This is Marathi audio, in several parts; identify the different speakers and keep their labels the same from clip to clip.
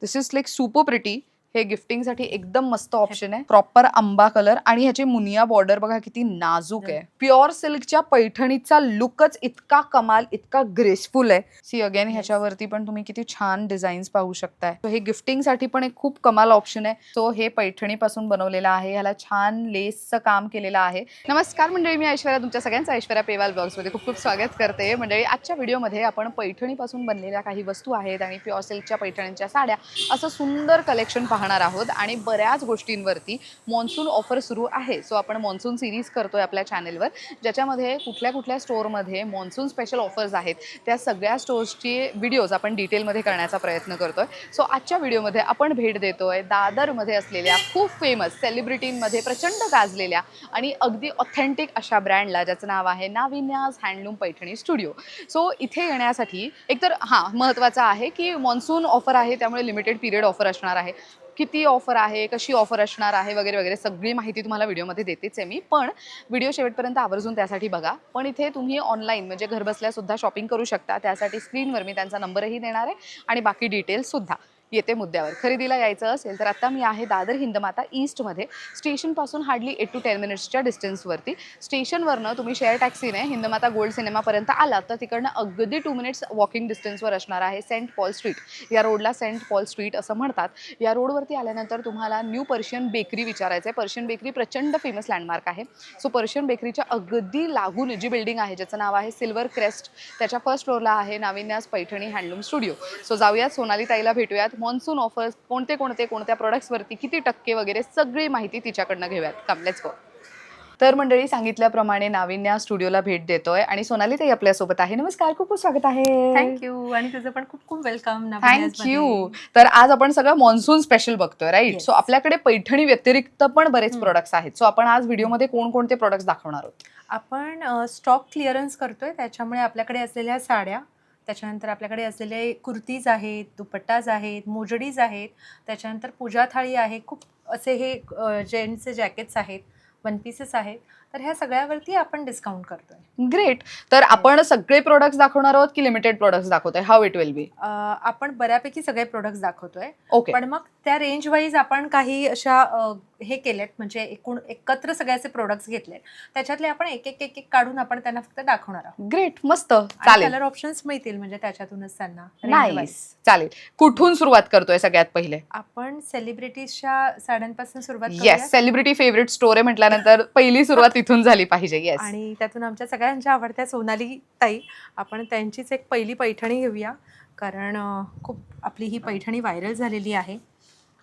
Speaker 1: This is like super pretty. हे गिफ्टिंग साठी एकदम मस्त ऑप्शन आहे. प्रॉपर आंबा कलर आणि ह्याची मुनिया बॉर्डर बघा किती नाजूक आहे. प्युअर सिल्कच्या पैठणीचा लुकच इतका कमाल, इतका ग्रेसफुल आहे. सी अगेन ह्याच्यावरती पण तुम्ही किती छान डिझाईन्स पाहू शकताय. सो हे गिफ्टिंग साठी पण एक खूप कमाल ऑप्शन आहे. सो हे पैठणी पासून बनवलेलं आहे. ह्याला छान लेसचं काम केलेलं आहे. नमस्कार मंडळी, मी ऐश्वर्या, तुमच्या सगळ्यांचं ऐश्वर्या पेवाल ब्लॉग्स मध्ये खूप खूप स्वागत करते. मंडळी, आजच्या व्हिडिओमध्ये आपण पैठणी पासून बनलेल्या काही वस्तू आहेत आणि प्युअर सिल्कच्या पैठणीच्या साड्या असं सुंदर कलेक्शन पाहणार आहोत आणि बऱ्याच गोष्टींवरती मॉन्सून ऑफर सुरू आहे. सो आपण मॉन्सून सिरीज करतोय आपल्या चॅनेलवर, ज्याच्यामध्ये कुठल्या कुठल्या स्टोअरमध्ये मॉन्सून स्पेशल ऑफर्स आहेत त्या सगळ्या स्टोअर्सची व्हिडिओज आपण डिटेलमध्ये करण्याचा प्रयत्न करतोय. सो आजच्या व्हिडिओमध्ये आपण भेट देतोय दादरमध्ये असलेल्या खूप फेमस सेलिब्रिटींमध्ये प्रचंड गाजलेल्या आणि अगदी ऑथेंटिक अशा ब्रँडला, ज्याचं नाव आहे नाविन्याज हँडलूम पैठणी स्टुडिओ. सो इथे येण्यासाठी एकतर महत्त्वाचं आहे की मॉन्सून ऑफर आहे, त्यामुळे लिमिटेड पीरियड ऑफर असणार आहे. किती ऑफर आहे, कशी ऑफर असणार आहे वगैरे वगैरे सगळी माहिती तुम्हाला व्हिडिओमध्ये देतेच आहे मी, पण व्हिडिओ शेवटपर्यंत आवर्जून त्यासाठी बघा. पण इथे तुम्ही ऑनलाईन म्हणजे घरबसल्या सुद्धा शॉपिंग करू शकता. त्यासाठी स्क्रीनवर मी त्यांचा नंबरही देणार आहे आणि बाकी डिटेल्स सुद्धा. येते मुद्द्यावर. खरेदीला यायचं असेल तर आता मी आहे दादर हिंदमाता ईस्टमध्ये, स्टेशनपासून हार्डली 8 to 10 मिनिट्सच्या डिस्टन्सवरती. स्टेशनवरनं तुम्ही शेअर टॅक्सीने हिंदमाता गोल्ड सिनेमापर्यंत आलात तर तिकडनं अगदी 2 मिनिट्स वॉकिंग डिस्टन्सवर असणार आहे सेंट पॉल स्ट्रीट. या रोडला सेंट पॉल स्ट्रीट असं म्हणतात. या रोडवरती आल्यानंतर तुम्हाला न्यू पर्शियन बेकरी विचारायचं आहे. पर्शियन बेकरी प्रचंड फेमस लँडमार्क आहे. सो पर्शियन बेकरीच्या अगदी लागून जी बिल्डिंग आहे, ज्याचं नाव आहे सिल्वर क्रेस्ट, त्याच्या फर्स्ट फ्लोअरला आहे नाविन्याज पैठणी हँडलूम स्टुडिओ. सो जाऊयात, सोनाली ताईला भेटूयात. मॉन्सून ऑफर्स कोणत्या प्रोडक्ट्सवरती किती टक्के वगैरे सगळी माहिती तिच्याकडनं घेऊयात. Come let's go. तर मंडळी, सांगितल्याप्रमाणे नाविन्या स्टुडिओला भेट देतोय आणि सोनाली ताई आपल्यासोबत आहे. नमस्कार, खूप खूप स्वागत आहे.
Speaker 2: थँक्यू. आणि तुझं पण खूप खूप वेलकम.
Speaker 1: थँक्यू. तर आज आपण सगळं मॉन्सून स्पेशल बघतोय, राईट? सो आपल्याकडे पैठणी व्यतिरिक्त पण बरेच प्रोडक्ट्स आहेत. सो आपण आज व्हिडिओमध्ये कोणकोणते प्रोडक्ट्स दाखवणार आहोत?
Speaker 2: आपण स्टॉक क्लिअरन्स करतोय, त्याच्यामुळे आपल्याकडे असलेल्या साड्या, त्याच्यानंतर आपल्याकडे असलेले कुर्तीज आहेत, दुपट्टाज आहेत, मोजडीज आहेत, त्याच्यानंतर पूजा थाळी आहे, खूप असे हे जेंट्सचे जॅकेट्स आहेत, वन पीसेस आहेत. तर ह्या सगळ्यावरती आपण डिस्काउंट करतोय.
Speaker 1: ग्रेट. तर आपण सगळे प्रोडक्ट्स दाखवणार आहोत की लिमिटेड प्रोडक्ट्स दाखवतोय? How it will be?
Speaker 2: आपण बऱ्यापैकी सगळे प्रोडक्ट्स दाखवतोय.
Speaker 1: ओके.
Speaker 2: पण मग त्या रेंज वाईज आपण काही अशा हे केलेत, म्हणजे एकत्र सगळ्याचे प्रोडक्ट्स घेतलेत, त्याच्यातले आपण एक एक एक एक काढून आपण त्यांना फक्त दाखवणार आहोत.
Speaker 1: ग्रेट, मस्त, चालेल.
Speaker 2: कलर ऑप्शन्स मिळतील म्हणजे त्याच्यातूनच त्यांना.
Speaker 1: नाईस, चालेल. कुठून सुरुवात करतोय सगळ्यात पहिले?
Speaker 2: आपण सेलिब्रिटीजच्या साड्यांपासून सुरुवात
Speaker 1: येस, सेलिब्रिटी फेवरेट स्टोर आहे म्हटल्यानंतर पहिली सुरुवात तिथून झाली पाहिजे. येस.
Speaker 2: आणि त्यातून आमच्या सगळ्यांच्या आवडत्या सोनाली ताई, आपण त्यांचीच एक पहिली पैठणी घेऊया, कारण खूप आपली ही पैठणी व्हायरल झालेली आहे.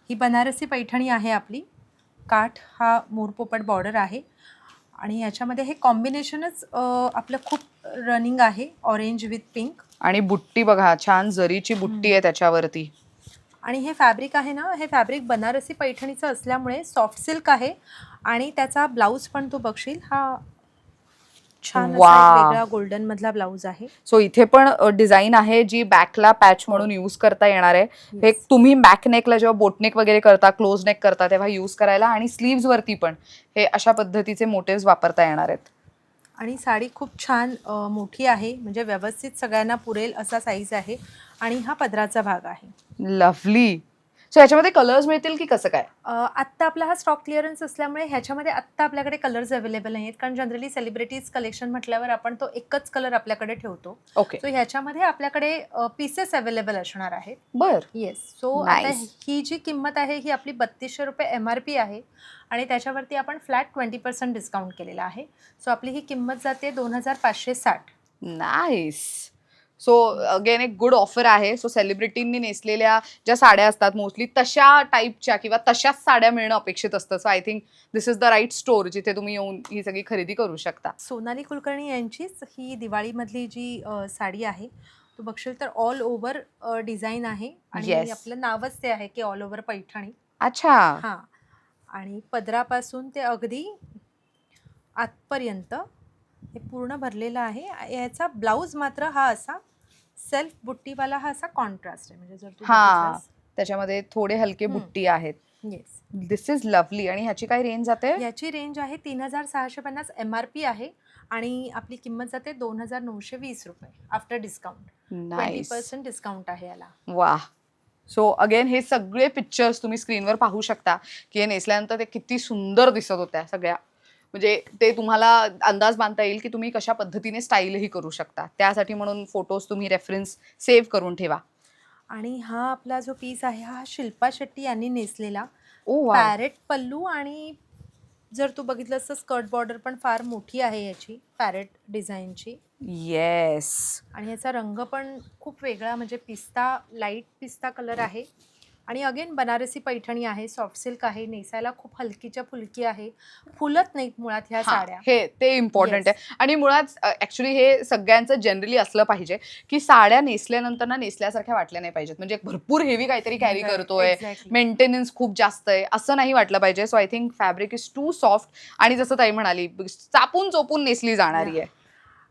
Speaker 2: ही बनारसी पैठणी आहे आपली. काठ हा मोरपोपट बॉर्डर आहे आणि याच्यामध्ये हे कॉम्बिनेशनच आपलं खूप रनिंग आहे, ऑरेंज विथ पिंक.
Speaker 1: आणि बुट्टी बघा, छान जरीची बुट्टी आहे त्याच्यावरती.
Speaker 2: आणि हे फॅब्रिक आहे ना, हे फॅब्रिक बनारसी पैठणीचं असल्यामुळे सॉफ्ट सिल्क आहे. आणि त्याचा ब्लाऊज पण तू बघशील, हा छान वेगळा गोल्डन मधला ब्लाऊज आहे.
Speaker 1: सो इथे पण डिझाईन आहे जी बॅकला पॅच म्हणून यूज करता येणार आहे. हे तुम्ही बॅक नेकला जेव्हा बोटनेक वगैरे करता, क्लोज नेक करता, तेव्हा यूज करायला, आणि स्लीव्स वरती पण हे अशा पद्धतीचे मोटिव्स वापरता येणार आहेत.
Speaker 2: आणि साडी खूप छान मोठी आहे, म्हणजे व्यवस्थित सगळ्यांना पुरेल असा साईज आहे. आणि हा पदराचा भाग आहे.
Speaker 1: लव्हली. सो याच्यामध्ये कलर्स मिळतील की कसं काय?
Speaker 2: आत्ता आपला हा स्टॉक क्लिअरन्स असल्यामुळे ह्याच्यामध्ये आत्ता आपल्याकडे कलर्स अवेलेबल नाहीत, कारण जनरली सेलिब्रिटीज कलेक्शन म्हटल्यावर आपण तो एकच कलर आपल्याकडे ठेवतो.
Speaker 1: ओके.
Speaker 2: सो ह्याच्यामध्ये आपल्याकडे पीसेस अवेलेबल असणार आहेत.
Speaker 1: बर.
Speaker 2: येस. सो आता ही जी किंमत आहे ही आपली 3200 रुपये MRP आहे आणि त्याच्यावरती आपण फ्लॅट 20% डिस्काउंट केलेला आहे. सो आपली ही किंमत जाते 2560.
Speaker 1: नाईस. सो अगेन एक गुड ऑफर आहे. सो सेलिब्रिटींनी नेसलेल्या ज्या साड्या असतात मोस्टली तशा टाईपच्या किंवा तशाच साड्या मिळणं अपेक्षित असतं. So I think this is the right store जिथे तुम्ही येऊन ही सगळी खरेदी करू शकता.
Speaker 2: सोनाली कुलकर्णी यांचीच ही दिवाळीमधली जी साडी आहे, तू बघशील तर ऑल ओव्हर डिझाईन आहे आणि आपलं नावच ते आहे की ऑल ओव्हर पैठणी.
Speaker 1: अच्छा.
Speaker 2: हां. आणि पदरापासून ते अगदी आतपर्यंत हे पूर्ण भरलेलं आहे. याचा ब्लाऊज मात्र हा असा सेल्फ बुट्टीवाला, हा असा कॉन्ट्रास्ट आहे, म्हणजे जर तू
Speaker 1: त्याच्यामध्ये थोडे हलके बुट्टी आहेत.
Speaker 2: येस.
Speaker 1: This is lovely. आणि ह्याची काय रेंज जाते?
Speaker 2: याची रेंज आहे 3650 MRP आहे आणि आपली किंमत जाते 2920 रुपये आफ्टर डिस्काउंट. 20% डिस्काउंट आहे याला.
Speaker 1: वा, सो अगेन हे सगळे पिक्चर्स तुम्ही स्क्रीनवर पाहू शकता की हे नेसल्यानंतर ते किती सुंदर दिसत होत्या सगळ्या. म्हणजे ते तुम्हाला अंदाज बांधता येईल की तुम्ही कशा पद्धतीने स्टाईलही करू शकता. त्यासाठी म्हणून फोटोज तुम्ही रेफरन्स सेव्ह करून ठेवा.
Speaker 2: आणि हा आपला जो पीस आहे हा शिल्पा शेट्टी यांनी नेसलेला
Speaker 1: ओ वा.
Speaker 2: पॅरेट पल्लू, आणि जर तू बघितलंस तर स्कर्ट बॉर्डर पण फार मोठी आहे याची पॅरेट डिझाईनची.
Speaker 1: येस.
Speaker 2: आणि याचा रंग पण खूप वेगळा, म्हणजे पिस्ता, लाईट पिस्ता कलर आहे. आणि अगेन बनारसी पैठणी आहे, सॉफ्ट सिल्क आहे, नेसायला खूप हलकीच्या फुलकी आहे, फुलत नाहीत मुळात ह्या साड्या.
Speaker 1: हे ते इम्पॉर्टंट
Speaker 2: Yes.
Speaker 1: आहे. आणि मुळात ऍक्च्युली हे सगळ्यांचं जनरली असलं पाहिजे की साड्या नेसल्यानंतर ना नेसल्यासारख्या वाटल्या नाही पाहिजेत. म्हणजे भरपूर हेवी काहीतरी कॅरी करतोय,
Speaker 2: Exactly.
Speaker 1: मेंटेनन्स खूप जास्त आहे असं नाही वाटलं पाहिजे. So I think fabric is too soft आणि जसं ताई म्हणाली चापून चोपून नेसली जाणारी आहे.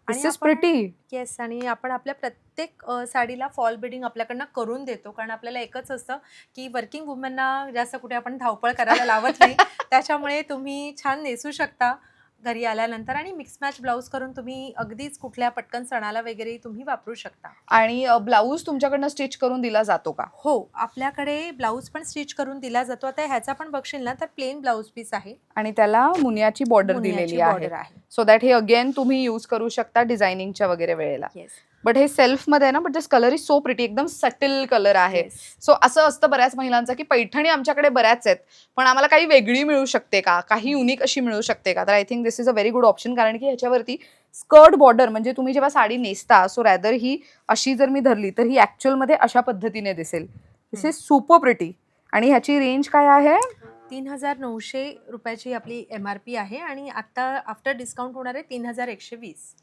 Speaker 1: This is pretty.
Speaker 2: येस. आणि आपण आपल्या प्रत्येक साडीला फॉल बिडिंग आपल्याकडनं करून देतो, कारण आपल्याला एकच असतं की वर्किंग वुमनना जास्त कुठे आपण धावपळ करायला लावत नाही. त्याच्यामुळे तुम्ही छान नेसू शकता घरी आल्यानंतर, आणि मिक्स मॅच ब्लाऊज करून तुम्ही अगदीच कुठल्या पटकन सणाला वगैरे तुम्ही वापरू शकता.
Speaker 1: आणि ब्लाऊज तुमच्याकडनं स्टिच करून दिला जातो का?
Speaker 2: हो, आपल्याकडे ब्लाऊज पण स्टिच करून दिला जातो. आता ह्याचा पण बघशील ना तर प्लेन ब्लाऊज पीस आहे,
Speaker 1: आणि त्याला मुनियाची बॉर्डर
Speaker 2: मुनियाची
Speaker 1: दिलेली आहे.
Speaker 2: बॉर्डर आहे.
Speaker 1: सो दॅट हे अगेन तुम्ही यूज करू शकता डिझायनिंगच्या वगैरे वेळेला.
Speaker 2: येस.
Speaker 1: बट हे सेल्फ मध्ये आहे ना, but this colour is so pretty, एकदम सटल कलर आहे. सो असं असतं बऱ्याच महिलांचं की पैठणी आमच्याकडे बऱ्याच आहेत, पण आम्हाला काही वेगळी मिळू शकते का, काही युनिक अशी मिळू शकते का? तर I think this is a very good option, कारण की ह्याच्यावरती स्कर्ट बॉर्डर, म्हणजे तुम्ही जेव्हा साडी नेसता सो रॅदर ही अशी जर मी धरली तर ही ऍक्च्युअल मध्ये अशा पद्धतीने दिसेल. This is super pretty. आणि ह्याची रेंज काय आहे?
Speaker 2: 3,900 रुपयाची आपली MRP आहे, आणि आता आफ्टर डिस्काउंट होणार आहे 3,120.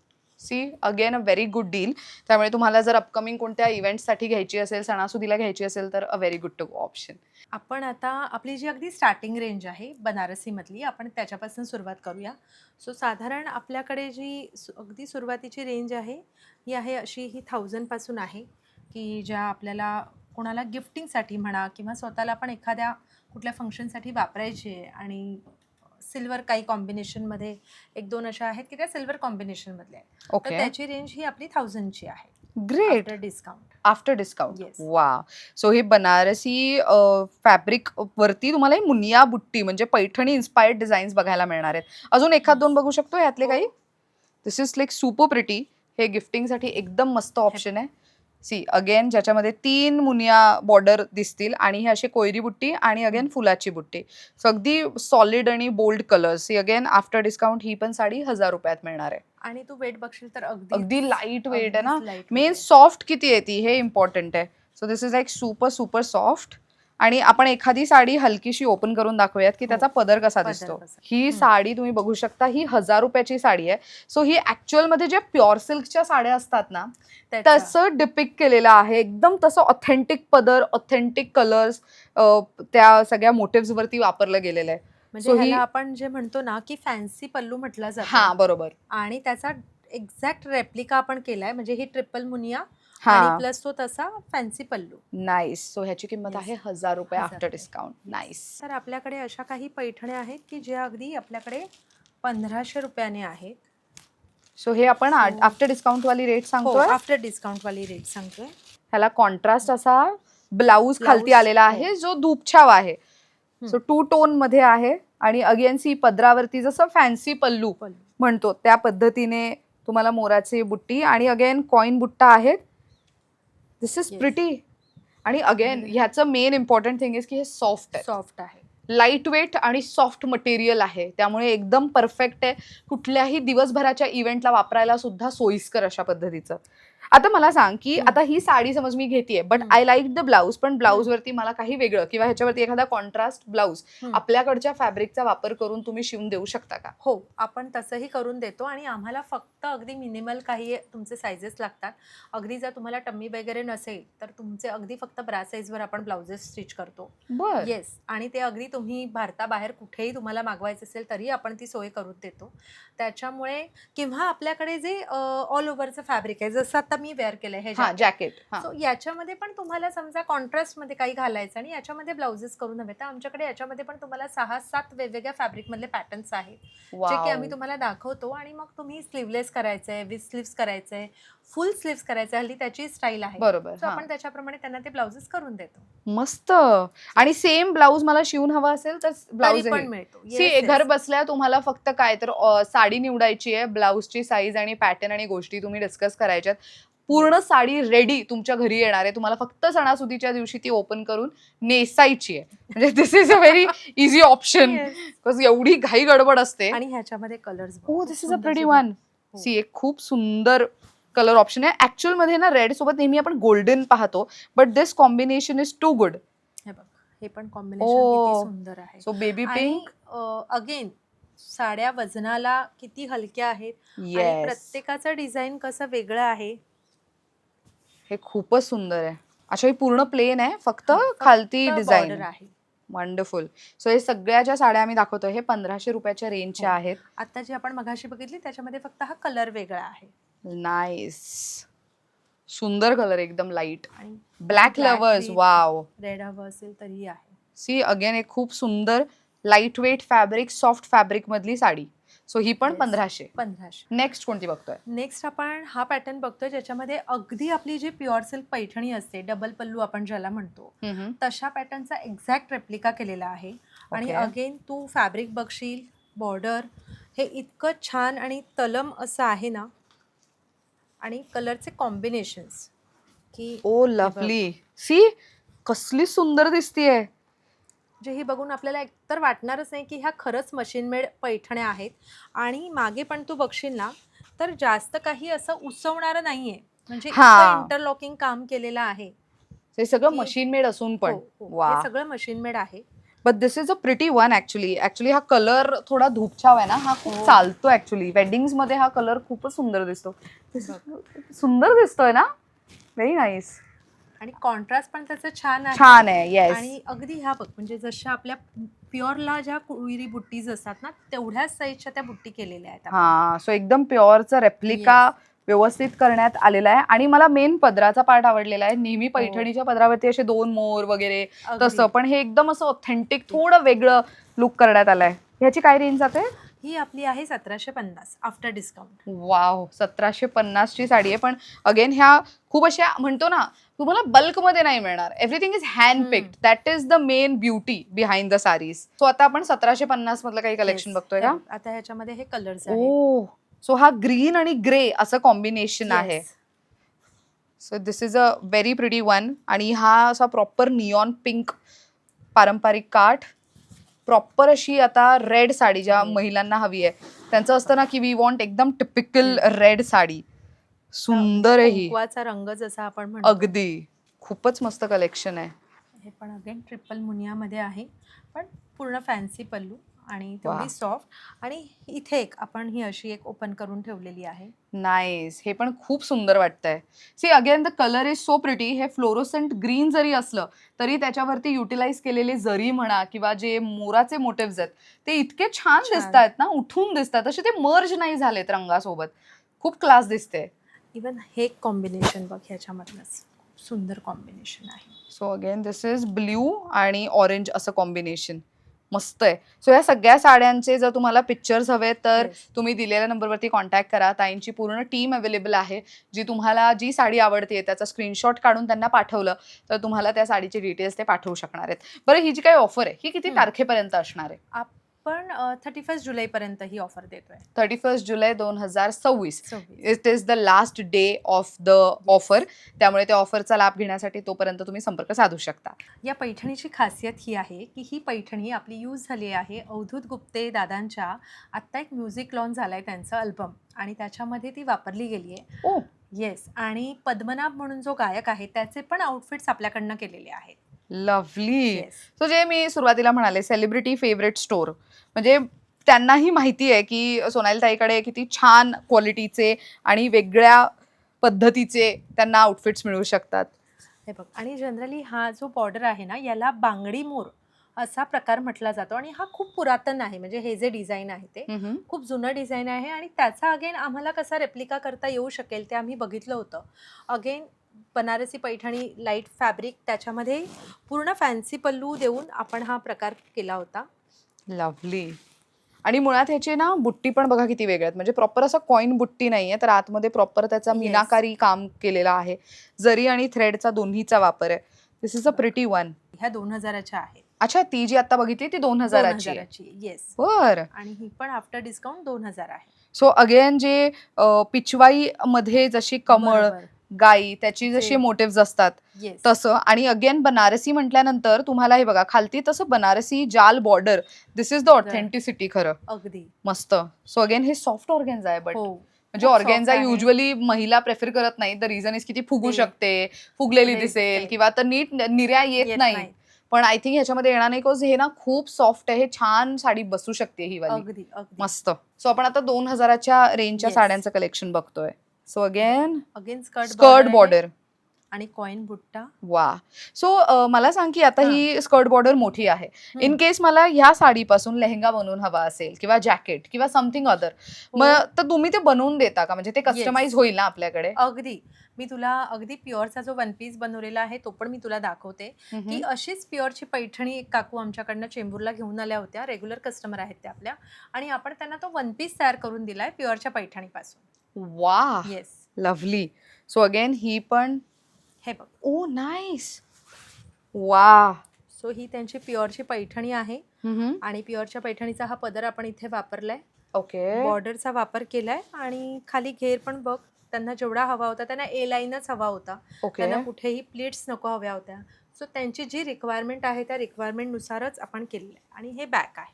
Speaker 1: See again a very good deal. त्यामुळे तुम्हाला जर अपकमिंग कोणत्या इव्हेंटसाठी घ्यायची असेल, सणासुदीला घ्यायची असेल तर a very good to go option.
Speaker 2: आपण आता आपली जी अगदी स्टार्टिंग रेंज आहे बनारसीमधली, आपण त्याच्यापासून सुरुवात करूया. सो साधारण आपल्याकडे जी अगदी सुरुवातीची रेंज आहे ही आहे अशी, ही 1000पासून आहे, की ज्या आपल्याला कोणाला गिफ्टिंगसाठी म्हणा किंवा स्वतःला पण एखाद्या कुठल्या फंक्शनसाठी वापरायची आहे, आणि सिल्वर काही कॉम्बिनेशनमध्ये 1-2 अशा आहेत की त्या सिल्वर कॉम्बिनेशनमधल्या आहेत. तर
Speaker 1: ओके,
Speaker 2: त्याची रेंज ही आपली 1000ची आहे
Speaker 1: great.
Speaker 2: After discount.
Speaker 1: After discount.
Speaker 2: Yes.
Speaker 1: वा. सो ही बनारसी फॅब्रिक वरती तुम्हाला ही मुनिया बुट्टी म्हणजे पैठणी इन्स्पायर्ड डिझाईन्स बघायला मिळणार आहेत. अजून एखाद दोन बघू शकतो यातले काही? दिस इज लाईक सुपर प्रिटी. हे गिफ्टिंगसाठी एकदम मस्त ऑप्शन आहे. सी अगेन ज्याच्यामध्ये 3 मुनिया बॉर्डर दिसतील, आणि हे असे कोयरी बुट्टी आणि अगेन फुलाची बुट्टी. सो अगदी सॉलिड आणि बोल्ड कलर्स. ही अगेन आफ्टर डिस्काउंट ही पण साडी 1000 रुपयात मिळणार आहे.
Speaker 2: आणि तू वेट बघशील तर
Speaker 1: अगदी लाईट वेट आहे ना.
Speaker 2: अगदीच lightweight
Speaker 1: मेन
Speaker 2: आहे.
Speaker 1: सॉफ्ट किती आहे ती हे इम्पॉर्टंट आहे. So this is like super super soft. आणि आपण एखादी साडी हलकीशी ओपन करून दाखवूयात की त्याचा पदर कसा
Speaker 2: पदर
Speaker 1: दिसतो.
Speaker 2: कसा.
Speaker 1: ही साडी तुम्ही बघू शकता, ही 1000 रुपयाची साडी आहे. सो ही ऍक्च्युअल मध्ये जे प्युअर सिल्कच्या साड्या असतात ना
Speaker 2: त्याचा.
Speaker 1: तसं डिपिक्ट केलेलं आहे. एकदम तसं ऑथेंटिक पदर, ऑथेंटिक कलर्स त्या सगळ्या मोटिव्स वरती वापरलं गेलेलं आहे.
Speaker 2: म्हणजे
Speaker 1: So ही-
Speaker 2: ह्याला आपण जे म्हणतो ना की फॅन्सी पल्लू म्हटला
Speaker 1: हा
Speaker 2: जातो,
Speaker 1: बरोबर.
Speaker 2: आणि त्याचा एक्झॅक्ट रेप्लिका आपण केलाय, म्हणजे ही ट्रिपल मुनिया
Speaker 1: हा
Speaker 2: आणि प्लस तो तसा फॅन्सी पल्लू.
Speaker 1: नाईस. सो ह्याची किंमत
Speaker 2: Yes.
Speaker 1: आहे 1000 रुपये
Speaker 2: 1000
Speaker 1: आफ्टर
Speaker 2: रुपये.
Speaker 1: डिस्काउंट. नाईस.
Speaker 2: तर आपल्याकडे अशा काही पैठण्या आहेत की ज्या अगदी आपल्याकडे 1500 रुपयाने आहेत.
Speaker 1: सो हे आपण
Speaker 2: So-
Speaker 1: आफ्टर डिस्काउंट वाली रेट
Speaker 2: हो,
Speaker 1: सांगतोय.
Speaker 2: आफ्टर डिस्काउंट वाली रेट सांगतोय.
Speaker 1: ह्याला कॉन्ट्रास्ट असा ब्लाऊज खालती
Speaker 2: Blouse,
Speaker 1: आलेला
Speaker 2: हो.
Speaker 1: आहे जो धूपछाव आहे. सो 2 टोन मध्ये आहे, आणि अगेन सी पदरावरती जसं फॅन्सी पल्लू
Speaker 2: पल्लू.
Speaker 1: म्हणतो त्या पद्धतीने तुम्हाला मोराची बुट्टी आणि अगेन कॉइन बुट्टा आहेत. दिस इज
Speaker 2: Yes.
Speaker 1: प्रिटी. आणि अगेन ह्याचं मेन इम्पॉर्टंट थिंग इज की हे सॉफ्ट आहे,
Speaker 2: सॉफ्ट आहे.
Speaker 1: लाईट वेट आणि सॉफ्ट मटेरियल आहे. त्यामुळे एकदम परफेक्ट आहे कुठल्याही दिवसभराच्या इव्हेंटला वापरायला सुद्धा सोयीस्कर अशा पद्धतीचं. आता मला सांग की आता ही साडी समज मी घेतेय, but I like the blouse, पण ब्लाऊज वरती मला काही वेगळं किंवा ह्याच्यावरती एखादा कॉन्ट्रास्ट ब्लाऊज आपल्याकडच्या फॅब्रिकचा वापर करून तुम्ही शिवून देऊ शकता का?
Speaker 2: हो, आपण तसंही करून देतो, आणि आम्हाला फक्त अगदी मिनिमल काही तुमचे सायझेस लागतात. अगदी जर तुम्हाला टम्मी वगैरे नसेल तर तुमचे अगदी फक्त ब्रा साईजवर आपण ब्लाउजेस स्टिच करतो.
Speaker 1: बर.
Speaker 2: येस. आणि ते अगदी तुम्ही भारताबाहेर कुठेही तुम्हाला मागवायचं असेल तरी आपण ती सोय करून देतो. त्याच्यामुळे किंवा आपल्याकडे जे ऑल ओव्हरचं फॅब्रिक आहे, जसं आता मी वेअर केलंय हे
Speaker 1: हा जॅकेट.
Speaker 2: सो याच्यामध्ये पण तुम्हाला समजा कॉन्ट्रास्ट मध्ये काही घालायचं आणि याच्यामध्ये ब्लाउजेस करून हवे तर आमच्याकडे याच्यामध्ये पण तुम्हाला 6-7 वेगवेगळ्या फॅब्रिक मधले पॅटर्न्स आहेत जे की आम्ही तुम्हाला दाखवतो आणि मग तुम्ही स्लीवलेस करायचंय, विथ स्लीव्स करायचंय, फुल स्लीव्स करायचंय, हल्ली त्याची स्टाईल आहे.
Speaker 1: बरोबर.
Speaker 2: सो आपण त्याच्याप्रमाणे त्यांना ते ब्लाउजेस करून देतो.
Speaker 1: मस्त. आणि सेम ब्लाऊज मला शिवून हवा असेल तर ब्लाऊज
Speaker 2: पण मिळतो.
Speaker 1: घर बसल्या तुम्हाला फक्त काय तर साडी निवडायची आहे, ब्लाऊजची साईज आणि पॅटर्न आणि गोष्टी तुम्ही डिस्कस करायच्यात. पूर्ण साडी रेडी तुमच्या घरी येणार आहे. तुम्हाला फक्त सणासुदीच्या दिवशी ती ओपन करून नेसायची आहे. म्हणजे this is a very easy option. Because एवढी घाई गडबड असते.
Speaker 2: आणि ह्याच्यामध्ये colours
Speaker 1: oh this is a pretty one. See एक खूप सुंदर कलर ऑप्शन आहे. ऍक्च्युअल मध्ये ना रेड सोबत नेहमी आपण गोल्डन पाहतो, but this combination is too good.
Speaker 2: हे बघ, हे पण कॉम्बिनेशन किती सुंदर आहे.
Speaker 1: So baby pink.
Speaker 2: अगेन साड्या वजनाला किती हलक्या आहेत आणि प्रत्येकाचं डिझाईन कसं वेगळं आहे.
Speaker 1: हे खूपच सुंदर आहे. अशा ही पूर्ण प्लेन आहे, फक्त खालती डिझाईन
Speaker 2: आहे.
Speaker 1: वंडरफुल. सो हे सगळ्या ज्या साड्या आम्ही दाखवतोय हे 1500 रुपयाच्या रेंजच्या आहेत.
Speaker 2: आता जी आपण मगाशी बघितली त्याच्यामध्ये फक्त हा कलर वेगळा आहे.
Speaker 1: नाईस. सुंदर कलर एकदम लाईट.
Speaker 2: आणि
Speaker 1: ब्लॅक लवर्स वाव.
Speaker 2: रेड हवं असेल तरी आहे.
Speaker 1: सी अगेन एक खूप सुंदर light weight fabric, soft fabric मधली साडी. सो ही पण 1500. नेक्स्ट कोणती बघतोय?
Speaker 2: नेक्स्ट आपण हा पॅटर्न बघतोय ज्याच्यामध्ये अगदी आपली जी प्युअर सिल्क पैठणी असते, डबल पल्लू आपण ज्याला म्हणतो, तशा पॅटर्नचा एक्झॅक्ट रेप्लिका केलेला आहे. आणि अगेन तू फॅब्रिक बघशील, बॉर्डर हे इतकं छान आणि तलम असं आहे ना, आणि कलरचे कॉम्बिनेशन्स की
Speaker 1: ओ लवली. सी कसली सुंदर दिसतीये.
Speaker 2: जे ही बघून आपल्याला एकतर वाटणारच नाही की ह्या खरंच मशीन मेड पैठण्या आहेत. आणि मागे पण तू बघशील ना तर जास्त काही असं उसवणारं नाहीये, म्हणजे इंटरलॉकिंग काम केलेलं आहे.
Speaker 1: हे सगळं मशीन मेड असून पण
Speaker 2: हे सगळं मशीन मेड आहे.
Speaker 1: But this is a pretty one actually हा कलर थोडा धूपछाव आहे ना, हा खूप चालतो ऍक्च्युली. वेडिंग्स मध्ये हा कलर खूपच सुंदर दिसतो. सुंदर दिसतोय ना, व्हेरी नाईस.
Speaker 2: आणि कॉन्ट्रास्ट पण त्याचं छान
Speaker 1: आहे. येस.
Speaker 2: आणि अगदी ह्या बघ, म्हणजे जशा आपल्या प्युअरला ज्या कुळविरी बुट्टीज असतात ना, तेवढ्याच साईजच्या त्या बुट्टी केलेल्या आहेत.
Speaker 1: सो एकदम प्युअरचा रेप्लिका व्यवस्थित करण्यात आलेला आहे. आणि मला मेन पदराचा पार्ट आवडलेला आहे. नेहमी पैठणीच्या पदरावरती असे 2 मोर वगैरे तसं, पण हे एकदम असं ऑथेंटिक थोडं वेगळं लुक करण्यात आलंय. ह्याची काय रेंज जाते?
Speaker 2: ही आपली आहे 1750 आफ्टर डिस्काउंट.
Speaker 1: वाव, 1750 ची साडी आहे. पण अगेन ह्या खूप अशा म्हणतो ना, तुम्हाला बल्कमध्ये नाही मिळणार. Everything is hand picked. That is the main beauty behind the sarees. So आता आपण 1750 मधलं काही कलेक्शन बघतोय का?
Speaker 2: आता ह्याच्यामध्ये हे कलर्स
Speaker 1: आहेत. सो हा ग्रीन आणि ग्रे असं कॉम्बिनेशन आहे. So this is a very pretty one. आणि हा असा प्रॉपर निऑन पिंक पारंपरिक काठ, प्रॉपर अशी आता रेड साडी ज्या महिलांना हवी आहे त्यांचं असतं ना की वी वॉन्ट एकदम टिपिकल रेड साडी. सुंदर आहे ही.
Speaker 2: कुंकवाचा रंग जसा आपण म्हणतो.
Speaker 1: अगदी खूपच मस्त कलेक्शन आहे.
Speaker 2: हे पण अगेन ट्रिपल मुनियामध्ये आहे, पण पूर्ण फॅन्सी पल्लू आणि तेवढी सॉफ्ट. आणि इथे एक आपण ही अशी एक ओपन करून ठेवलेली आहे.
Speaker 1: नाईस. हे पण खूप सुंदर वाटतंय. See again the colour is so pretty. हे फ्लोरोसेंट ग्रीन जरी असलं तरी त्याच्यावरती युटिलाइज केलेले जरी म्हणा किंवा जे मोराचे मोटिव्स आहेत ते इतके छान दिसत आहेत ना, उठून दिसतात. असे ते मर्ज नाही झालेत रंगासोबत. खूप क्लास दिसते.
Speaker 2: इवन हे कॉम्बिनेशन बघ, ह्याच्यामधलंच सुंदर कॉम्बिनेशन आहे.
Speaker 1: So again this is blue आणि ऑरेंज असं कॉम्बिनेशन मस्त आहे. सो या सगळ्या साड्यांचे जर तुम्हाला पिक्चर्स हवे तर तुम्ही दिलेल्या नंबरवरती कॉन्टॅक्ट करा. ताईंची पूर्ण टीम अवेलेबल आहे, जी तुम्हाला जी साडी आवडते त्याचा स्क्रीनशॉट काढून त्यांना पाठवलं तर तुम्हाला त्या साडीचे डिटेल्स ते पाठवू शकणार आहेत. बरं, ही जी काही ऑफर आहे ही किती तारखेपर्यंत असणार आहे?
Speaker 2: आपण 31 जुलैपर्यंत ही ऑफर देतोय.
Speaker 1: 31 जुलै 2026 it is the last day of the offer. त्यामुळे त्या ऑफरचा लाभ घेण्यासाठी तोपर्यंत तुम्ही संपर्क साधू शकता.
Speaker 2: या पैठणीची खासियत ही आहे की ही पैठणी आपली यूज झाली आहे अवधूत गुप्ते दादांच्या. आत्ता एक म्युझिक लॉन्च झालाय त्यांचं अल्बम आणि त्याच्यामध्ये ती वापरली गेली आहे. येस. आणि पद्मनाभ म्हणून जो गायक आहे त्याचे पण आउटफिट्स आपल्याकडनं केलेले आहेत.
Speaker 1: लवली. सो जे मी सुरुवातीला म्हणाले सेलिब्रिटी फेवरेट स्टोर, म्हणजे त्यांनाही माहिती आहे की सोनाली ताईकडे किती छान क्वालिटीचे आणि वेगळ्या पद्धतीचे त्यांना आउटफिट्स मिळू शकतात.
Speaker 2: हे बघ, आणि जनरली हा जो बॉर्डर आहे ना याला बांगडी मोर असा प्रकार म्हटला जातो आणि हा खूप पुरातन आहे. म्हणजे हे जे डिझाईन आहे ते
Speaker 1: हम्म.
Speaker 2: खूप जुनं डिझाईन आहे आणि त्याचा अगेन आम्हाला कसा रेप्लिका करता येऊ शकेल ते आम्ही बघितलं होतं. Again Banarasi Paithani light fabric त्याच्यामध्ये पूर्ण फॅन्सी पल्लू देऊन आपण हा प्रकार केला होता.
Speaker 1: लवली. आणि मुळात ह्याची ना बुट्टी पण बघा किती वेगळ्या आहेत. म्हणजे प्रॉपर असं कॉइन बुट्टी नाहीये, तर आतमध्ये प्रॉपर त्याचा
Speaker 2: Yes.
Speaker 1: मीनाकारी काम केलेला आहे. जरी आणि थ्रेडचा दोन्हीचा वापर आहे. This is a pretty one.
Speaker 2: ह्या 2000च्या आहेत.
Speaker 1: अच्छा, ती जी आता बघितली ती 2000ची आहे.
Speaker 2: 2000ची येस.
Speaker 1: बर.
Speaker 2: आणि ही पण आफ्टर डिस्काउंट 2000 आहे.
Speaker 1: सो अगेन जे पिचवाई मध्ये जशी कमळ,
Speaker 2: बरोबर.
Speaker 1: गाई त्याची
Speaker 2: जे-
Speaker 1: जशी मोटिव्ह असतात
Speaker 2: येस.
Speaker 1: तसं. आणि अगेन बनारसी म्हटल्यानंतर तुम्हाला हे बघा खालती तसं बनारसी जाल border. This is the authenticity खरं.
Speaker 2: अगदी.
Speaker 1: मस्त. सो अगेन हे सॉफ्ट ऑर्गेन्झा आहे बट
Speaker 2: हो.
Speaker 1: म्हणजे
Speaker 2: खूप
Speaker 1: ऑर्गेन्झा
Speaker 2: soft आहे.
Speaker 1: युजली महिला प्रेफर करत नाही. द रिझन इज की ती फुगू
Speaker 2: ते-
Speaker 1: शकते, फुगलेली
Speaker 2: फुगलेली
Speaker 1: दिसेल
Speaker 2: दिसेल.
Speaker 1: किंवा तर नीट निर्या येत नाही. पण आय थिंक ह्याच्यामध्ये येणार नाही, बिकॉज हे ना खूप सॉफ्ट आहे. हे छान साडी बसू शकते ही वाली.
Speaker 2: अगदी अगदी.
Speaker 1: मस्त. सो आपण आता 2000च्या रेंजच्या
Speaker 2: Yes.
Speaker 1: साड्यांचं कलेक्शन बघतोय. So again
Speaker 2: again skirt
Speaker 1: skirt border.
Speaker 2: आणि कॉइन बुट्टा.
Speaker 1: वा. सो मला सांग की आता
Speaker 2: हा.
Speaker 1: ही स्कर्ट बॉर्डर मोठी आहे. इन केस मला ह्या साडीपासून लेहंगा बनवून हवा असेल किंवा जॅकेट किंवा समथिंग अदर, मग तर तुम्ही ते बनवून देता का? म्हणजे ते कस्टमाइज होईल ना आपल्याकडे?
Speaker 2: अगदी. मी तुला अगदी प्युअरचा जो वन पीस बनवलेला आहे तो पण मी तुला दाखवते की अशीच प्युअरची पैठणी एक काकू आमच्याकडनं चेंबूरला घेऊन आल्या होत्या. रेग्युलर कस्टमर आहेत त्या आपल्या. आणि आपण त्यांना तो वन पीस तयार करून दिलाय प्युअरच्या पैठणीपासून.
Speaker 1: वा.
Speaker 2: येस.
Speaker 1: लवली. सो अगेन ही पण
Speaker 2: हे बघ.
Speaker 1: ओ नाईस. वा.
Speaker 2: सो ही त्यांची प्युअरची पैठणी आहे आणि प्युअरच्या पैठणीचा हा पदर आपण इथे वापरलाय.
Speaker 1: ओके.
Speaker 2: बॉर्डरचा वापर केलाय आणि खाली घेर पण बघ. त्यांना जेवढा हवा होता त्यांना ए लाईनच हवा होता.
Speaker 1: ओके.
Speaker 2: त्यांना कुठेही प्लेट्स नको हव्या होत्या. सो त्यांची जी रिक्वायरमेंट आहे त्या रिक्वायरमेंटनुसारच आपण केलेलं आहे. आणि हे बॅक आहे.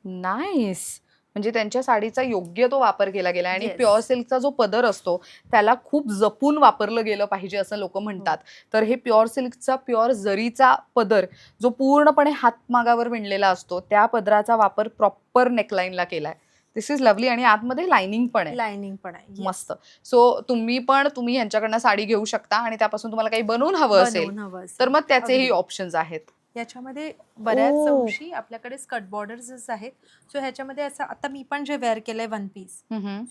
Speaker 1: नाईस. म्हणजे त्यांच्या साडीचा योग्य तो वापर केला गेला आणि
Speaker 2: Yes.
Speaker 1: प्युअर सिल्कचा जो पदर असतो त्याला खूप जपून वापरलं गेलं पाहिजे असं लोक म्हणतात. तर हे प्युअर सिल्कचा प्युअर जरीचा पदर जो पूर्णपणे हातमागावर विणलेला असतो त्या पदराचा वापर प्रॉपर नेकलाईनला केलाय. दिस इज लवली. आणि आतमध्ये लाइनिंग पण आहे.
Speaker 2: लाइनिंग पण आहे. Yes.
Speaker 1: मस्त. सो तुम्ही यांच्याकडनं साडी घेऊ शकता आणि त्यापासून तुम्हाला काही बनवून हवं असेल
Speaker 2: बनवून हवं असेल.
Speaker 1: तर मग त्याचेही
Speaker 2: अगदी.
Speaker 1: ऑप्शन्स आहेत.
Speaker 2: याच्यामध्ये बऱ्याच
Speaker 1: ओ.
Speaker 2: अंशी आपल्याकडे स्कर्ट बॉर्डर्स आहेत. सो ह्याच्यामध्ये असं आता मी पण जे वेअर केलंय वन पीस,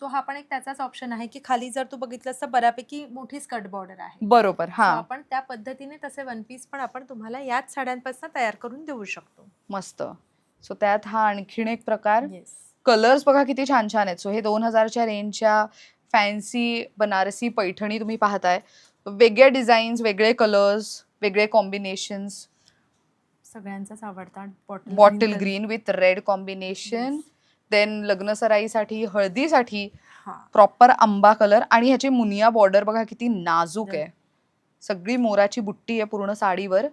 Speaker 2: सो हा पण एक त्याचाच ऑप्शन आहे की खाली जर तू बघितलंस तर बऱ्यापैकी मोठी स्कर्ट बॉर्डर आहे.
Speaker 1: बरोबर.
Speaker 2: So
Speaker 1: हा.
Speaker 2: आपण त्या पद्धतीने तसे वन पीस पण आपण तुम्हाला याच साड्यांपासून तयार करून देऊ शकतो.
Speaker 1: मस्त. सो त्यात हा आणखीन एक प्रकार.
Speaker 2: येस.
Speaker 1: कलर्स बघा किती छान छान आहेत. सो हे 2000च्या रेंजच्या फॅन्सी बनारसी पैठणी तुम्ही पाहताय. वेगळ्या डिझाईन्स, वेगळे कलर्स, वेगळे कॉम्बिनेशन्स.
Speaker 2: सगळ्यांचाच आवडता
Speaker 1: bottle green with red combination. Then लग्न सराईसाठी, हळदीसाठी प्रॉपर आंबा कलर. आणि ह्याची मुनिया बॉर्डर बघा किती नाजूक आहे. सगळी मोराची बुट्टी आहे पूर्ण साडीवर.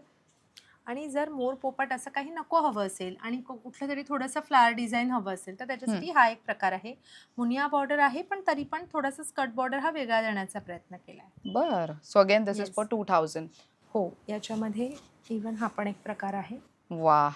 Speaker 2: आणि जर मोर पोपट असं काही नको हवं असेल आणि कुठलं तरी थोडंसं फ्लावर डिझाईन हवं असेल तर त्याच्यासाठी हा एक प्रकार आहे. मुनिया बॉर्डर आहे पण तरी पण थोडासा स्कर्ट बॉर्डर हा वेगळा देण्याचा प्रयत्न केलाय.
Speaker 1: बर. So again this is
Speaker 2: Yes.
Speaker 1: For 2000.
Speaker 2: हो. याच्यामध्ये इवन हा पण एक प्रकार आहे.
Speaker 1: वा.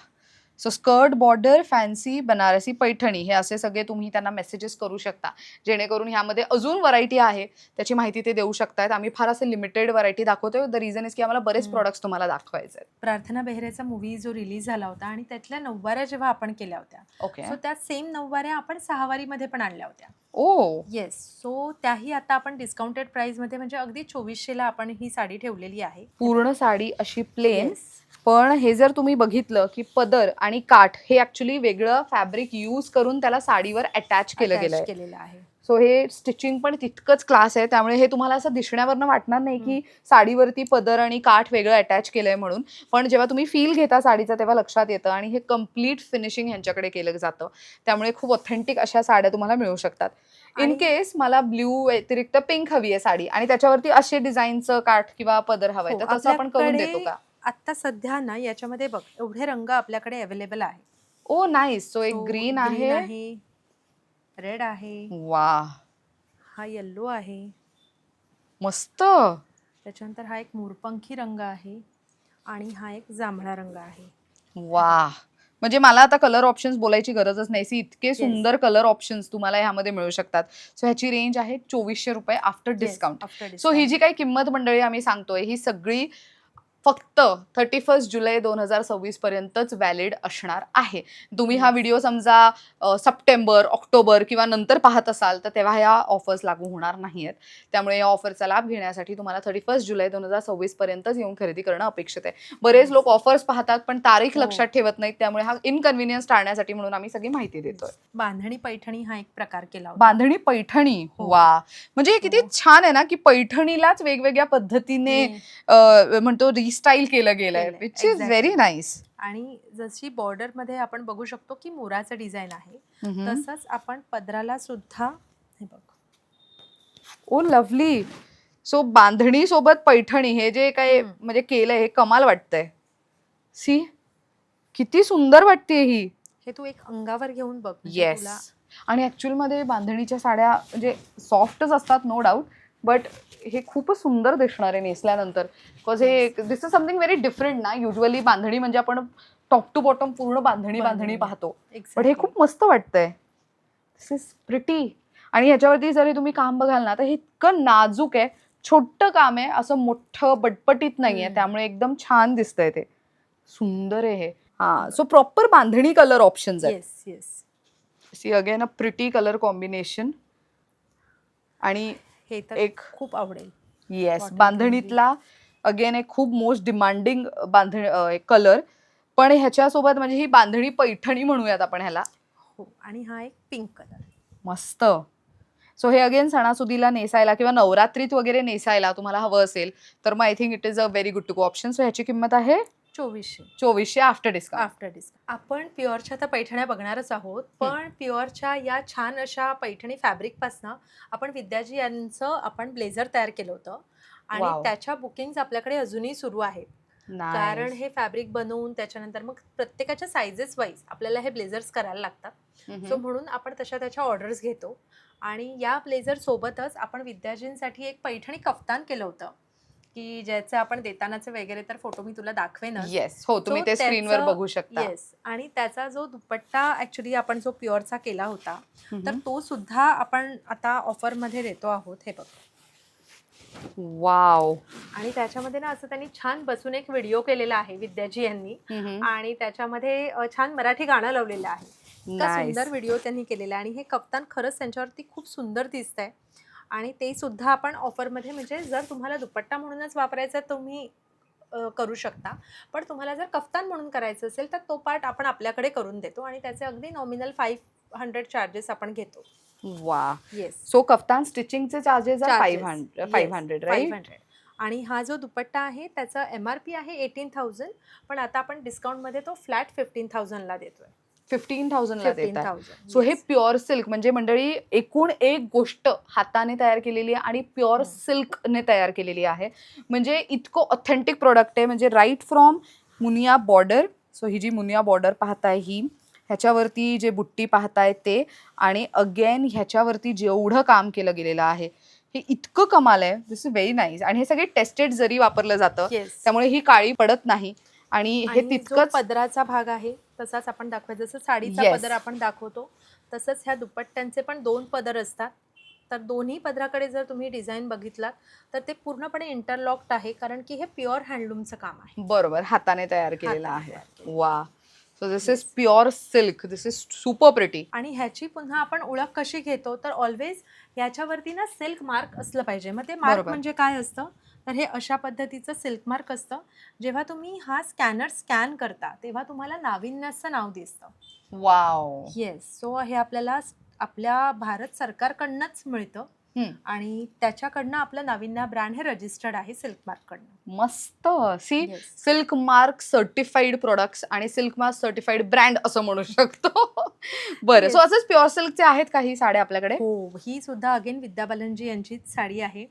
Speaker 1: So skirt border fancy Banarasi Paithani हे असे सगळे तुम्ही त्यांना मेसेजेस करू शकता जेणेकरून ह्यामध्ये अजून व्हरायटी आहे त्याची माहिती ते देऊ शकतात. आम्ही फार असे लिमिटेड व्हरायटी दाखवतोय. द रिझन इज की आम्हाला बरेच प्रोडक्ट्स तुम्हाला दाखवायचे आहेत.
Speaker 2: प्रार्थना बेहरेचा मूवी जो रिलीज झाला होता आणि त्यातल्या नऊवाऱ्या जेव्हा आपण केल्या होत्या,
Speaker 1: ओके.
Speaker 2: सो त्या सेम नऊवाऱ्या आपण सहावारीमध्ये पण आणल्या होत्या.
Speaker 1: ओ.
Speaker 2: येस. सो त्याही आता आपण डिस्काउंटेड प्राइसमध्ये म्हणजे अगदी 2400ला आपण ही साडी ठेवलेली आहे.
Speaker 1: पूर्ण साडी अशी प्लेन.
Speaker 2: Yes.
Speaker 1: पण हे जर तुम्ही बघितलं की पदर आणि काठ हे ऍक्च्युली वेगळं फॅब्रिक यूज करून त्याला साडीवर अटॅच केलं
Speaker 2: Attach
Speaker 1: गेलंय.
Speaker 2: केलेलं आहे.
Speaker 1: सो हे स्टिचिंग पण तितकंच क्लास आहे. त्यामुळे हे तुम्हाला असं दिसण्यावरनं वाटणार नाही की साडीवरती पदर आणि काठ वेगळं अटॅच केलंय म्हणून. पण जेव्हा तुम्ही फील घेता साडीचा तेव्हा लक्षात येतं आणि हे कम्प्लीट फिनिशिंग ह्यांच्याकडे केलं जातं. त्यामुळे खूप ऑथेंटिक अशा साड्या तुम्हाला मिळू शकतात. इन केस मला ब्ल्यू व्यतिरिक्त पिंक हवी आहे साडी आणि त्याच्यावरती असे डिझाईनचं काठ किंवा पदर हवंय
Speaker 2: हो,
Speaker 1: तर तसं आपण करून
Speaker 2: आपल्याकडे
Speaker 1: देतो का?
Speaker 2: आता सध्या ना याच्यामध्ये बघ एवढे रंग आपल्याकडे अवेलेबल आहे.
Speaker 1: ओ नाईस. सो एक
Speaker 2: So,
Speaker 1: ग्रीन
Speaker 2: green
Speaker 1: आहे.
Speaker 2: रेड आहे,
Speaker 1: वा.
Speaker 2: हा येल्लो आहे,
Speaker 1: मस्त.
Speaker 2: त्याच्यानंतर हा एक मोरपंखी रंग आहे आणि हा एक जांभळा रंग आहे.
Speaker 1: वा. म्हणजे मला आता कलर ऑप्शन्स बोलायची गरजच नाही. इतके सुंदर कलर ऑप्शन्स तुम्हाला ह्यामध्ये मिळू शकतात. सो ह्याची रेंज आहे 2400 रुपये आफ्टर डिस्काउंट.
Speaker 2: After
Speaker 1: सो ही
Speaker 2: discount.
Speaker 1: जी काही किंमत मंडळी आम्ही सांगतोय ही सगळी फक्त 31 जुलै 2026 पर्यंतच व्हॅलिड असणार आहे. तुम्ही हा व्हिडिओ समजा सप्टेंबर, ऑक्टोबर किंवा नंतर पाहत असाल तर तेव्हा ह्या ऑफर्स लागू होणार नाहीयेत. त्यामुळे या ऑफरचा लाभ घेण्यासाठी तुम्हाला 31 जुलै 2026 पर्यंतच येऊन खरेदी करणं अपेक्षित आहे. बरेच लोक ऑफर्स पाहतात पण तारीख लक्षात ठेवत नाहीत, त्यामुळे हा इनकन्व्हिनियन्स टाळण्यासाठी म्हणून आम्ही सगळी माहिती देतोय.
Speaker 2: बांधणी पैठणी हा एक प्रकार केला होता.
Speaker 1: बांधणी पैठणी,
Speaker 2: हो.
Speaker 1: वा, म्हणजे हे किती छान आहे ना की पैठणीलाच वेगवेगळ्या पद्धतीने म्हणतो रिस्टाईल केलं गेलंय, विच इज व्हेरी नाईस.
Speaker 2: आणि जशी बॉर्डर मध्ये आपण बघू शकतो की मोराचं डिझाईन आहे, तसंच आपण पदराला सुद्धा हे बघ.
Speaker 1: Oh lovely. सो बांधणी सोबत पैठणी हे जे काय म्हणजे केलंय हे कमाल वाटतंय. सी, किती सुंदर वाटते ही.
Speaker 2: हे तू एक अंगावर घेऊन बघ.
Speaker 1: येस. आणि ऍक्च्युअल मध्ये बांधणीच्या साड्या म्हणजे सॉफ्टच असतात नो डाऊट, बट हे खूपच सुंदर दिसणार आहे नेसल्यानंतर. बिकॉज हे दिस इज समथिंग व्हेरी डिफरंट ना. युजली बांधणी म्हणजे आपण टॉप टू बॉटम पूर्ण बांधणी पाहतो, बट हे खूप मस्त वाटतंय. दिस इज प्रिटी. आणि ह्याच्यावरती जरी तुम्ही काम बघाल ना तर हे इतकं नाजूक आहे, छोटं काम आहे, असं मोठं बटपटीत नाहीये, त्यामुळे एकदम छान दिसतंय ते. सुंदर आहे हे. हा, so proper bandhani colour options आहेत.
Speaker 2: Yes yes.
Speaker 1: See again a pretty colour combination. आणि
Speaker 2: हे तर
Speaker 1: एक
Speaker 2: खूप आवडेल.
Speaker 1: येस, बांधणीतला अगेन एक खूप मोस्ट डिमांडिंग कलर. पण ह्याच्यासोबत म्हणजे ही बांधणी पैठणी म्हणूयात आपण ह्याला.
Speaker 2: हो. आणि हा एक पिंक कलर.
Speaker 1: मस्त. सो हे अगेन सणासुदीला नेसायला किंवा नवरात्रीत वगैरे नेसायला तुम्हाला हवं असेल तर मग I think it is a very good to go option. So ह्याची किंमत आहे 2400 आफ्टर डिस्काउंट.
Speaker 2: आपण प्युअरच्या तर पैठण्या बघणारच आहोत, पण प्युअरच्या या छान अशा पैठणी फॅब्रिक पासनं आपण विद्याजी यांचं आपण ब्लेझर तयार केलं होतं आणि
Speaker 1: Wow.
Speaker 2: त्याच्या बुकिंग आपल्याकडे अजूनही सुरू आहेत. कारण हे फॅब्रिक बनवून त्याच्यानंतर मग प्रत्येकाच्या सायझेस वाईज आपल्याला हे ब्लेझर्स करायला लागतात. सो म्हणून आपण त्याच्या ऑर्डर्स घेतो. आणि या ब्लेझर सोबतच आपण विद्याजींसाठी एक पैठणी कफ्तान केलं होतं की ज्याचे आपण देतानाचे वगैरे तर फोटो मी तुला दाखवेनच.
Speaker 1: येस, हो, तुम्ही ते स्क्रीनवर बघू शकता.
Speaker 2: येस. आणि त्याचा जो दुपट्टा ऍक्च्युली आपण जो प्युअरचा केला होता तर तो सुद्धा आपण आता ऑफर मध्ये देतो आहोत. हे बघ.
Speaker 1: वाव.
Speaker 2: आणि त्याच्यामध्ये ना असं त्यांनी छान बसून एक व्हिडिओ केलेला आहे विद्याजी यांनी, आणि त्याच्यामध्ये छान मराठी गाणं लावलेलं आहे. इतका सुंदर व्हिडिओ त्यांनी केलेला आहे आणि हे कप्तान खरंच त्यांच्यावरती खूप सुंदर दिसतंय. आणि ते सुद्धा आपण ऑफरमध्ये, म्हणजे जर तुम्हाला दुपट्टा म्हणूनच वापरायचा तुम्ही करू शकता, पण तुम्हाला जर कफ्तान म्हणून करायचं असेल तर तो पार्ट आपण आपल्याकडे करून देतो आणि त्याचे अगदी नॉमिनल 500 चार्जेस आपण घेतो.
Speaker 1: वा.
Speaker 2: येस.
Speaker 1: सो कफ्तान स्टिचिंगचे चार्जेस 500 राईट.
Speaker 2: आणि हा जो दुपट्टा आहे त्याचा MRP आहे 18,000, पण आता आपण डिस्काउंटमध्ये तो फ्लॅट 15,000ला देतोय.
Speaker 1: 15,000ला देतात.
Speaker 2: 15,000.
Speaker 1: सो हे प्युअर सिल्क म्हणजे मंडळी एकूण एक गोष्ट हाताने तयार केलेली आहे आणि प्युअर सिल्कने तयार केलेली आहे. म्हणजे इतकं ऑथेंटिक प्रोडक्ट आहे. म्हणजे right from Muniya border. So ही जी मुनिया बॉर्डर पाहताय ही, ह्याच्यावरती जे बुट्टी पाहताय ते, आणि अगेन ह्याच्यावरती जेवढं काम केलं गेलेलं आहे हे इतकं कमाल आहे. This is very nice. आणि हे सगळे टेस्टेड जरी वापरलं जातं, त्यामुळे ही काळी पडत नाही. आणि हे तितकंच
Speaker 2: पदराचा भाग आहे तसाच आपण दाखवायचं, जसं साडीचा पदर आपण दाखवतो तसंच ह्या दुपट्ट्यांचे पण 2 पदर असतात. तर दोन्ही पदराकडे जर तुम्ही डिझाईन बघितलात तर ते पूर्णपणे इंटरलॉक्ड आहे, कारण की हे प्युअर हँडलूमचं काम आहे.
Speaker 1: बरोबर, हाताने तयार केलेलं आहे. वा. So this is pure silk. This is super pretty.
Speaker 2: आणि ह्याची पुन्हा आपण ओळख कशी घेतो तर ऑलवेज ह्याच्यावरती ना सिल्क मार्क असलं पाहिजे. मग ते मार्क म्हणजे काय असतं तर हे अशा पद्धतीचं सिल्क मार्क असतं. जेव्हा तुम्ही हा स्कॅनर स्कॅन करता तेव्हा तुम्हाला नाविन्याचं नाव दिसतं.
Speaker 1: वाव.
Speaker 2: येस. सो हे आपल्याला आपल्या भारत सरकारकडनंच मिळतं आणि त्याच्याकडनं आपलं नाविन्या ब्रँड हे रजिस्टर्ड आहे सिल्क मार्क कडनं.
Speaker 1: मस्त. See, silk mark certified products आणि सिल्क मार्क सर्टिफाईड ब्रँड असं म्हणू शकतो. बरं. सो असंच प्युअर सिल्कचे आहेत काही साड्या आपल्याकडे.
Speaker 2: हो. ही सुद्धा अगेन विद्या बालनजी यांचीच साडी आहे.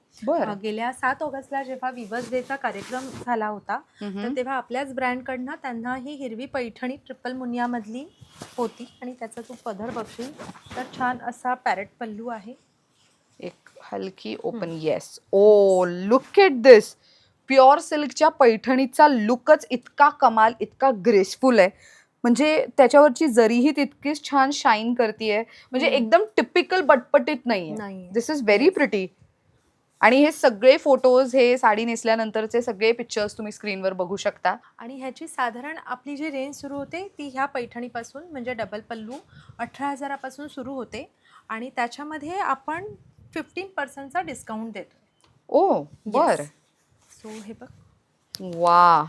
Speaker 2: गेल्या 7 ऑगस्टला जेव्हा विवर्स डेचा कार्यक्रम झाला होता तर तेव्हा आपल्याच ब्रँडकडनं त्यांना ही हिरवी पैठणी ट्रिपल मुनिया मधली होती आणि त्याचा तू पदर बघशील तर छान असा पॅरेट पल्लू आहे.
Speaker 1: एक हलकी open. Yes. Oh look at this. Pure सिल्कच्या पैठणीचा लुकच इतका कमाल, इतका ग्रेसफुल आहे. म्हणजे त्याच्यावरची जरीही तितकीच छान शाईन करतीये. म्हणजे एकदम टिपिकल बटपटीत नाहीये. दिस इज व्हेरी प्रिटी. आणि हे सगळे फोटोज, हे साडी नेसल्यानंतरचे सगळे पिक्चर्स तुम्ही स्क्रीनवर बघू शकता.
Speaker 2: आणि ह्याची साधारण आपली जी रेंज सुरू होते ती ह्या पैठणीपासून, म्हणजे डबल पल्लू 18,000पासून सुरू होते आणि त्याच्यामध्ये आपण 15%चा डिस्काउंट देतो.
Speaker 1: ओ बर.
Speaker 2: सो हे बघ,
Speaker 1: वा,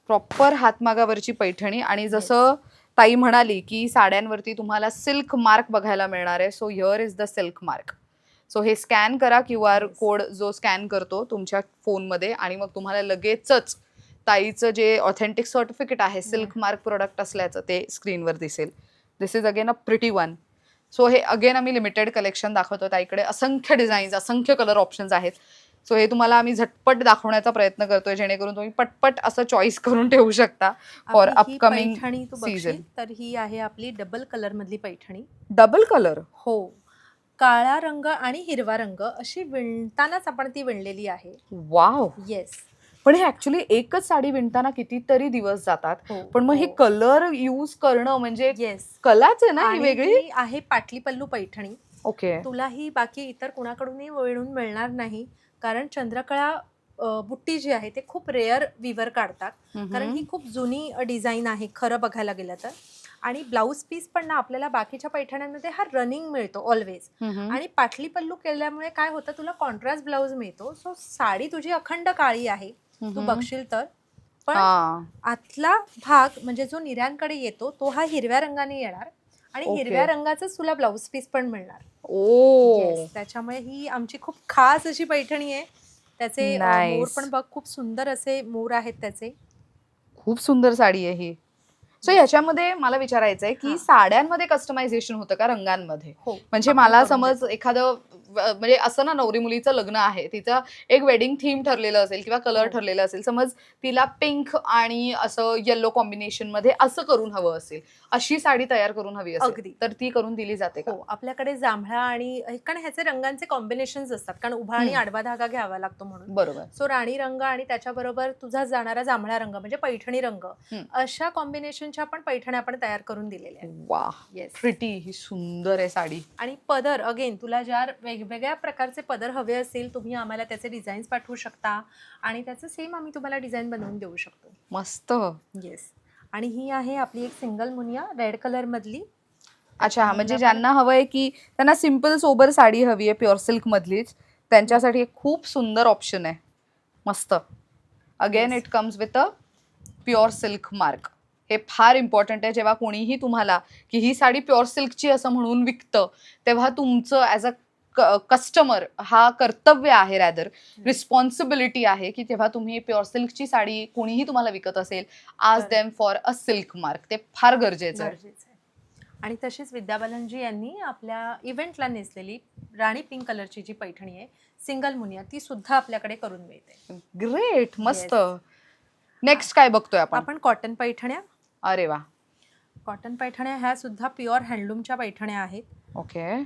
Speaker 1: प्रॉपर हातमागावरची पैठणी. आणि जसं ताई म्हणाली की साड्यांवरती तुम्हाला सिल्क मार्क बघायला मिळणार आहे. So here is the silk mark. So हे स्कॅन करा, QR कोड जो स्कॅन करतो तुमच्या फोनमध्ये, आणि मग तुम्हाला लगेचच ताईचं जे ऑथेंटिक सर्टिफिकेट आहे सिल्क मार्क प्रोडक्ट असल्याचं ते स्क्रीनवर दिसेल. This is again a pretty one. So हे अगेन आम्ही लिमिटेड कलेक्शन दाखवतो. ताईकडे असंख्य डिझाईन्स, असंख्य कलर ऑप्शन्स आहेत. सो हे तुम्हाला आम्ही झटपट दाखवण्याचा प्रयत्न करतोय, जेणेकरून तुम्ही पटपट असं चॉईस करून ठेवू शकता फॉर
Speaker 2: आपली ही
Speaker 1: अपकमिंग
Speaker 2: पैठणी तू
Speaker 1: सीझन.
Speaker 2: बघशील तर ही आहे आपली डबल कलर मधली पैठणी.
Speaker 1: Double colour?
Speaker 2: हो, काळा रंग आणि हिरवा रंग अशी विणतानाच आपण ती विणलेली आहे.
Speaker 1: वाव.
Speaker 2: येस.
Speaker 1: पण हे ऍक्च्युली एकच साडी विणताना कितीतरी दिवस जातात.
Speaker 2: हो,
Speaker 1: पण मग हे
Speaker 2: हो.
Speaker 1: कलर यूज करणं म्हणजे
Speaker 2: येस.
Speaker 1: कलाच आहे ना ही
Speaker 2: आणि
Speaker 1: वेगळी.
Speaker 2: ही आहे पाटली पल्लू पैठणी.
Speaker 1: ओके.
Speaker 2: तुला ही बाकी इतर कुणाकडूनही विणून मिळणार नाही, कारण चंद्रकळा बुट्टी जी आहे ते खूप रेअर विवर काढतात, कारण ही खूप जुनी डिझाईन आहे खरं बघायला गेलं तर. आणि ब्लाऊज पीस पण ना आपल्याला बाकीच्या पैठण्यांमध्ये हा रनिंग मिळतो ऑलवेज. आणि पाटली पल्लू केल्यामुळे काय होतं, तुला कॉन्ट्रास्ट ब्लाऊज मिळतो. सो साडी तुझी अखंड काळी आहे, तू बघशील तर. पण आतला भाग म्हणजे जो निर्यांकडे येतो तो हा हिरव्या रंगाने येणार, आणि हिरव्या रंगाचंच तुला ब्लाऊज पीस पण मिळणार.
Speaker 1: ओ,
Speaker 2: त्याच्यामुळे ही आमची खूप खास अशी पैठणी आहे. त्याचे मोर पण बघ, खूप सुंदर असे मोर आहेत त्याचे. खूप
Speaker 1: सुंदर साडी आहे ही. सो याच्यामध्ये मला विचारायचं आहे की साड्यांमध्ये कस्टमायझेशन होतं का रंगांमध्ये? म्हणजे मला समज एखादं म्हणजे असं ना, नवरी मुलीचं लग्न आहे, तिचं एक वेडिंग थीम ठरलेलं असेल किंवा कलर ठरलेलं असेल, समज तिला पिंक आणि असं येलो कॉम्बिनेशन मध्ये असं करून हवं असेल, अशी साडी तयार करून हवी असेल तर ती करून दिली जाते का?
Speaker 2: हो, आपल्याकडे जांभळा आणि, कारण ह्याचे रंगांचे कॉम्बिनेशन्स असतात, कारण उभा आणि आडवा धागा घ्यावा लागतो म्हणून.
Speaker 1: बरोबर.
Speaker 2: सो राणी रंग आणि त्याच्याबरोबर तुझा जाणारा जांभळा रंग म्हणजे पैठणी रंग, अशा कॉम्बिनेशनच्या पण पैठण्या आपण तयार करून दिलेल्या आहेत.
Speaker 1: वा, प्रिटी. ही सुंदर आहे साडी.
Speaker 2: आणि पदर अगेन, तुला ज्या वेगवेगळ्या प्रकारचे पदर हवे असेल, तुम्ही आम्हाला त्याचे डिझाईन्स पाठवू शकता आणि त्याचं सेम आम्ही तुम्हाला डिझाईन बनवून देऊ शकतो.
Speaker 1: मस्त.
Speaker 2: येस. आणि ही आहे आपली एक सिंगल मुनिया रेड कलर मधली.
Speaker 1: अच्छा, म्हणजे ज्यांना हवंय की त्यांना सिंपल सोबर साडी हवी आहे प्युअर सिल्क मधलीच, त्यांच्यासाठी एक खूप सुंदर ऑप्शन आहे. मस्त. Again it comes with a pure silk mark. हे फार इम्पॉर्टंट आहे. जेव्हा कोणीही तुम्हाला की ही साडी प्युअर सिल्कची असं म्हणून विकतं, तेव्हा तुमचं ॲज अ कस्टमर हा कर्तव्य आहे, रॅदर रिस्पॉन्सिबिलिटी आहे की तेव्हा तुम्ही प्युअर सिल्कची साडी कोणीही तुम्हाला विकत असेल, आज them for a silk mark. ते फार गरजेचं आहे.
Speaker 2: आणि तशीच विद्या बालनजी यांनी आपल्या इव्हेंटला नेसलेली राणी पिंक कलरची जी पैठणी आहे सिंगल मुनिया, ती सुद्धा आपल्याकडे करून मिळते.
Speaker 1: ग्रेट, मस्त. नेक्स्ट काय बघतोय आपण?
Speaker 2: कॉटन पैठण्या.
Speaker 1: अरे वा.
Speaker 2: कॉटन पैठण्या ह्या सुद्धा प्युअर हँडलूमच्या पैठण्या आहेत.
Speaker 1: ओके.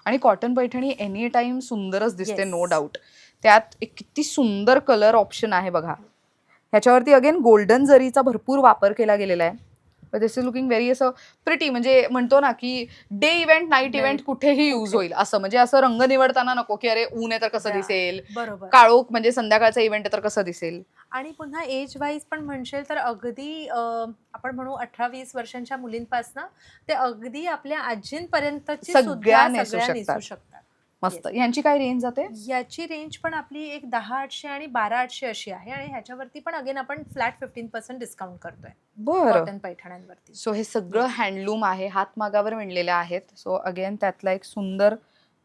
Speaker 1: आणि कॉटन पैठणी एनी टाइम सुंदरच दिसते, नो डाऊट. त्यात एक किती सुंदर कलर ऑप्शन आहे बघा. ह्याच्यावरती अगेन गोल्डन जरीचा भरपूर वापर केला गेलेला आहे. दिस इज लुकिंग व्हेरी असं प्रिटी. म्हणजे म्हणतो ना की डे इव्हेंट, नाईट इव्हेंट कुठेही यूज होईल असं. म्हणजे असं रंग निवडताना नको की अरे ऊन आहे तर कसं दिसेल,
Speaker 2: बरोबर,
Speaker 1: काळोख म्हणजे संध्याकाळचा इव्हेंट आहे तर कसं दिसेल.
Speaker 2: आणि पुन्हा एज वाईज पण म्हणशील तर अगदी आपण म्हणू 18-20 वर्षांच्या मुलींपासून ते अगदी आपल्या आजींपर्यंतची
Speaker 1: सगळ्या
Speaker 2: नेसू शकतात.
Speaker 1: मस्त. यांची काय रेंज जाते?
Speaker 2: याची रेंज पण आपली एक 10,800 आणि 12,800 अशी आहे, आणि ह्याच्यावरती पण अगेन आपण फ्लॅट 15% डिस्काउंट करतोय कॉटन पैठण्यांवरती.
Speaker 1: सो हे सगळं हँडलूम आहे, हातमागावर विणलेल्या आहेत. सो अगेन त्यातला एक सुंदर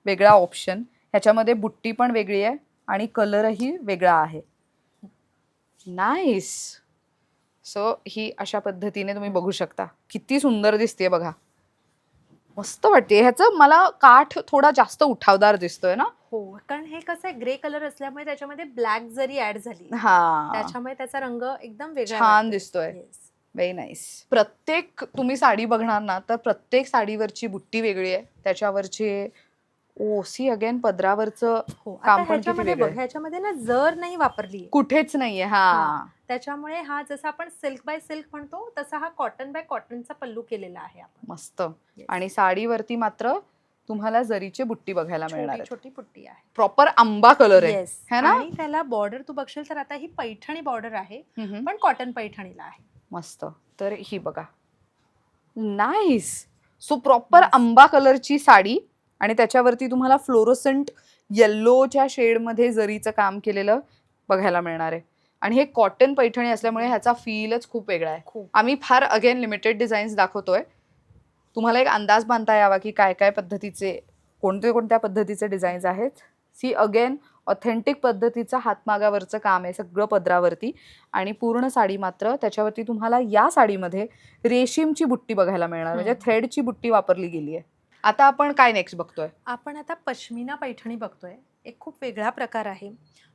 Speaker 1: वेगळा ऑप्शन. ह्याच्यामध्ये बुट्टी पण वेगळी आहे आणि कलरही वेगळा आहे. नाईस. सो ही अशा पद्धतीने तुम्ही बघू शकता, किती सुंदर दिसते बघा. मस्त वाटते. ह्याचं मला काठ थोडा जास्त उठावदार दिसतोय ना.
Speaker 2: हो, कारण हे कसं आहे, ग्रे कलर असल्यामुळे त्याच्यामध्ये ब्लॅक जरी ऍड झाली, त्याच्यामुळे त्याचा रंग एकदम वेगळा
Speaker 1: छान दिसतोय. Very nice. प्रत्येक तुम्ही साडी बघणार ना तर प्रत्येक साडीवरची बुट्टी वेगळी आहे, त्याच्यावरची ओसी अगेन पदरावरचं काम पण किती वेगळं आहे.
Speaker 2: ह्याच्यामध्ये ना जर नाही वापरली,
Speaker 1: कुठेच नाहीये.
Speaker 2: त्याच्यामुळे हा जसा आपण सिल्क बाय सिल्क म्हणतो तसा हा कॉटन बाय कॉटनचा पल्लू केलेला आहे आपण.
Speaker 1: मस्त. आणि साडीवरती मात्र तुम्हाला जरीची बुट्टी बघायला मिळणार
Speaker 2: छोटी
Speaker 1: आहे.
Speaker 2: छोटी पुट्टी आहे.
Speaker 1: प्रॉपर आंबा कलर आहे
Speaker 2: येस.
Speaker 1: है ना?
Speaker 2: आणि त्याला बॉर्डर तू बघशील तर आता ही पैठणी बॉर्डर आहे,
Speaker 1: हम्म.
Speaker 2: पण कॉटन पैठणीला आहे.
Speaker 1: मस्त. तर ही बघा, नाईस. So proper
Speaker 2: Yes.
Speaker 1: आंबा कलरची साडी आणि त्याच्यावरती तुम्हाला फ्लोरोसंट येल्लोच्या शेडमध्ये जरीचं काम केलेलं बघायला मिळणार आहे. आणि हे कॉटन पैठणी असल्यामुळे ह्याचा फीलच खूप वेगळा आहे.
Speaker 2: खूप.
Speaker 1: आम्ही फार अगेन लिमिटेड डिझाईन्स दाखवतोय, तुम्हाला एक अंदाज बांधता यावा की काय काय पद्धतीचे, कोणत्या पद्धतीचे डिझाईन्स आहेत. सी अगेन ऑथेंटिक पद्धतीचं हातमागावरचं काम आहे सगळं पदरावरती, आणि पूर्ण साडी मात्र त्याच्यावरती तुम्हाला या साडीमध्ये रेशीमची बुट्टी बघायला मिळणार, म्हणजे थ्रेडची बुट्टी वापरली गेली आहे. आता आपण काय नेक्स्ट बघतोय?
Speaker 2: आपण आता पश्मिना पैठणी बघतोय. एक खूप वेगळा प्रकार आहे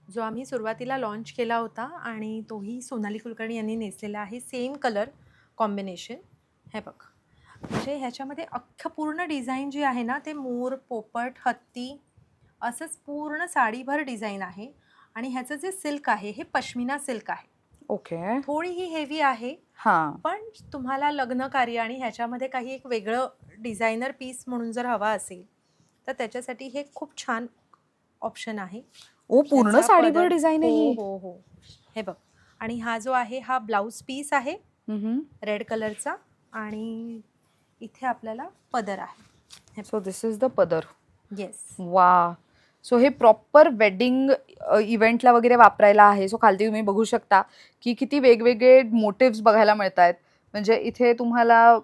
Speaker 2: जो आम्ही सुरुवातीला लॉन्च केला होता आणि तोही सोनाली कुलकर्णी यांनी नेसलेला आहे. Same colour combination. हे बघ, म्हणजे ह्याच्यामध्ये अख्खं पूर्ण डिझाईन जी आहे ना, ते मोर, पोपट, हत्ती असंच पूर्ण साडीभर डिझाईन आहे. आणि ह्याचं जे सिल्क आहे हे पश्मिना सिल्क आहे.
Speaker 1: ओके.
Speaker 2: थोडी ही हेवी आहे,
Speaker 1: हा.
Speaker 2: पण तुम्हाला लग्न कार्य आणि ह्याच्यामध्ये काही एक वेगळं डिझायनर पीस म्हणून जर हवा असेल तर त्याच्यासाठी हे खूप छान ऑप्शन आहे.
Speaker 1: ओ, पूर्ण
Speaker 2: ह्याचा
Speaker 1: साडीभर
Speaker 2: पदर-
Speaker 1: डिझाईन आहे
Speaker 2: हो
Speaker 1: ही.
Speaker 2: हो हो. हे बघ, आणि हा जो आहे हा ब्लाऊज पीस आहे रेड कलरचा, आणि इथे आपल्याला पदर आहे.
Speaker 1: सो दिस इज द पदर.
Speaker 2: येस.
Speaker 1: वा. सो हे प्रॉपर वेडिंग इव्हेंटला वगैरे वापरायला आहे. सो खालती तुम्ही बघू शकता की किती वेगवेगळे मोटिव्स बघायला मिळत आहेत. म्हणजे इथे तुम्हाला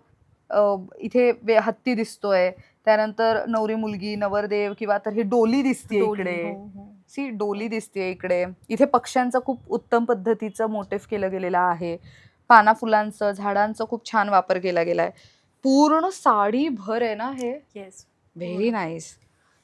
Speaker 1: इथे हत्ती दिसतोय, त्यानंतर नवरी मुलगी, नवरदेव, किंवा तर ही डोली दिसते इकडे. सी डोली दिसते इकडे. इथे पक्ष्यांचं खूप उत्तम पद्धतीचं मोटिव्ह केलं गेलेलं आहे. पाना फुलांचं, झाडांचं खूप छान वापर केला गेलाय. पूर्ण साडी भर आहे ना हे.
Speaker 2: येस.
Speaker 1: Very nice.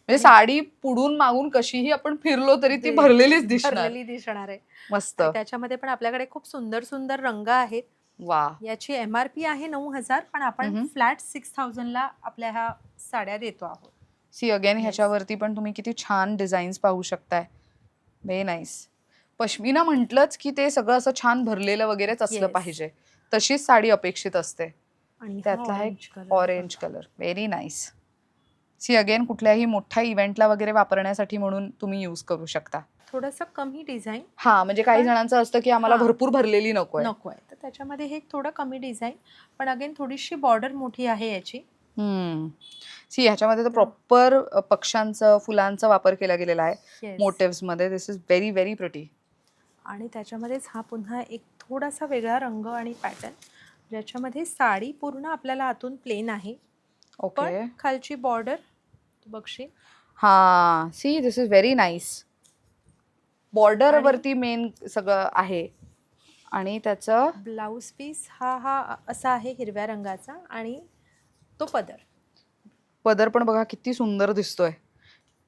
Speaker 1: म्हणजे साडी पुढून मागून कशीही आपण फिरलो तरी ती भरलेलीच दिसणार.
Speaker 2: भरलेली दिसणार आहे.
Speaker 1: मस्त.
Speaker 2: आणि त्याच्यामध्ये पण आपल्याकडे खूप सुंदर सुंदर रंग आहेत.
Speaker 1: वा.
Speaker 2: याची MRP आहे 9,000, पण आपण फ्लॅट 6,000 ला आपल्या ह्या साड्या देतो आहोत.
Speaker 1: सी अगेन ह्याच्यावरती पण तुम्ही किती छान डिझाईन्स पाहू शकताय. Very nice. पश्मिना म्हटलंच की ते सगळं असं छान भरलेलं वगैरेच असलं
Speaker 2: Yes.
Speaker 1: पाहिजे. तशीच साडी अपेक्षित असते.
Speaker 2: आणि
Speaker 1: त्यातला एक orange colour. Very nice. See again कुठल्याही मोठ्या इव्हेंटला वगैरे वापरण्यासाठी म्हणून तुम्ही यूज करू शकता.
Speaker 2: थोडंसं कमी डिझाईन
Speaker 1: हा, म्हणजे काही
Speaker 2: पण-
Speaker 1: जणांचं असतं की आम्हाला
Speaker 2: हा.
Speaker 1: भरपूर भरलेली नकोय.
Speaker 2: नको आहे, तर त्याच्यामध्ये हे थोडं कमी डिझाईन, पण अगेन थोडीशी बॉर्डर मोठी आहे याची.
Speaker 1: सी ह्याच्यामध्ये तर प्रॉपर पक्ष्यांचं, फुलांचा वापर केला गेलेला आहे
Speaker 2: Yes.
Speaker 1: मोटिव्स मध्ये. दिस इज व्हेरी व्हेरी प्रिटी.
Speaker 2: आणि त्याच्यामध्येच हा पुन्हा एक थोडासा वेगळा रंग आणि पॅटर्न, ज्याच्यामध्ये साडी पूर्ण आपल्याला आतून प्लेन आहे,
Speaker 1: ओके.
Speaker 2: पण खालची बॉर्डर तू बघशील.
Speaker 1: हा, see this is very nice. Border वरती मेन सगळं आहे, आणि त्याचं
Speaker 2: ब्लाऊज पीस हा असा आहे हिरव्या रंगाचा, आणि तो
Speaker 1: पदर पण बघा किती सुंदर दिसतोय.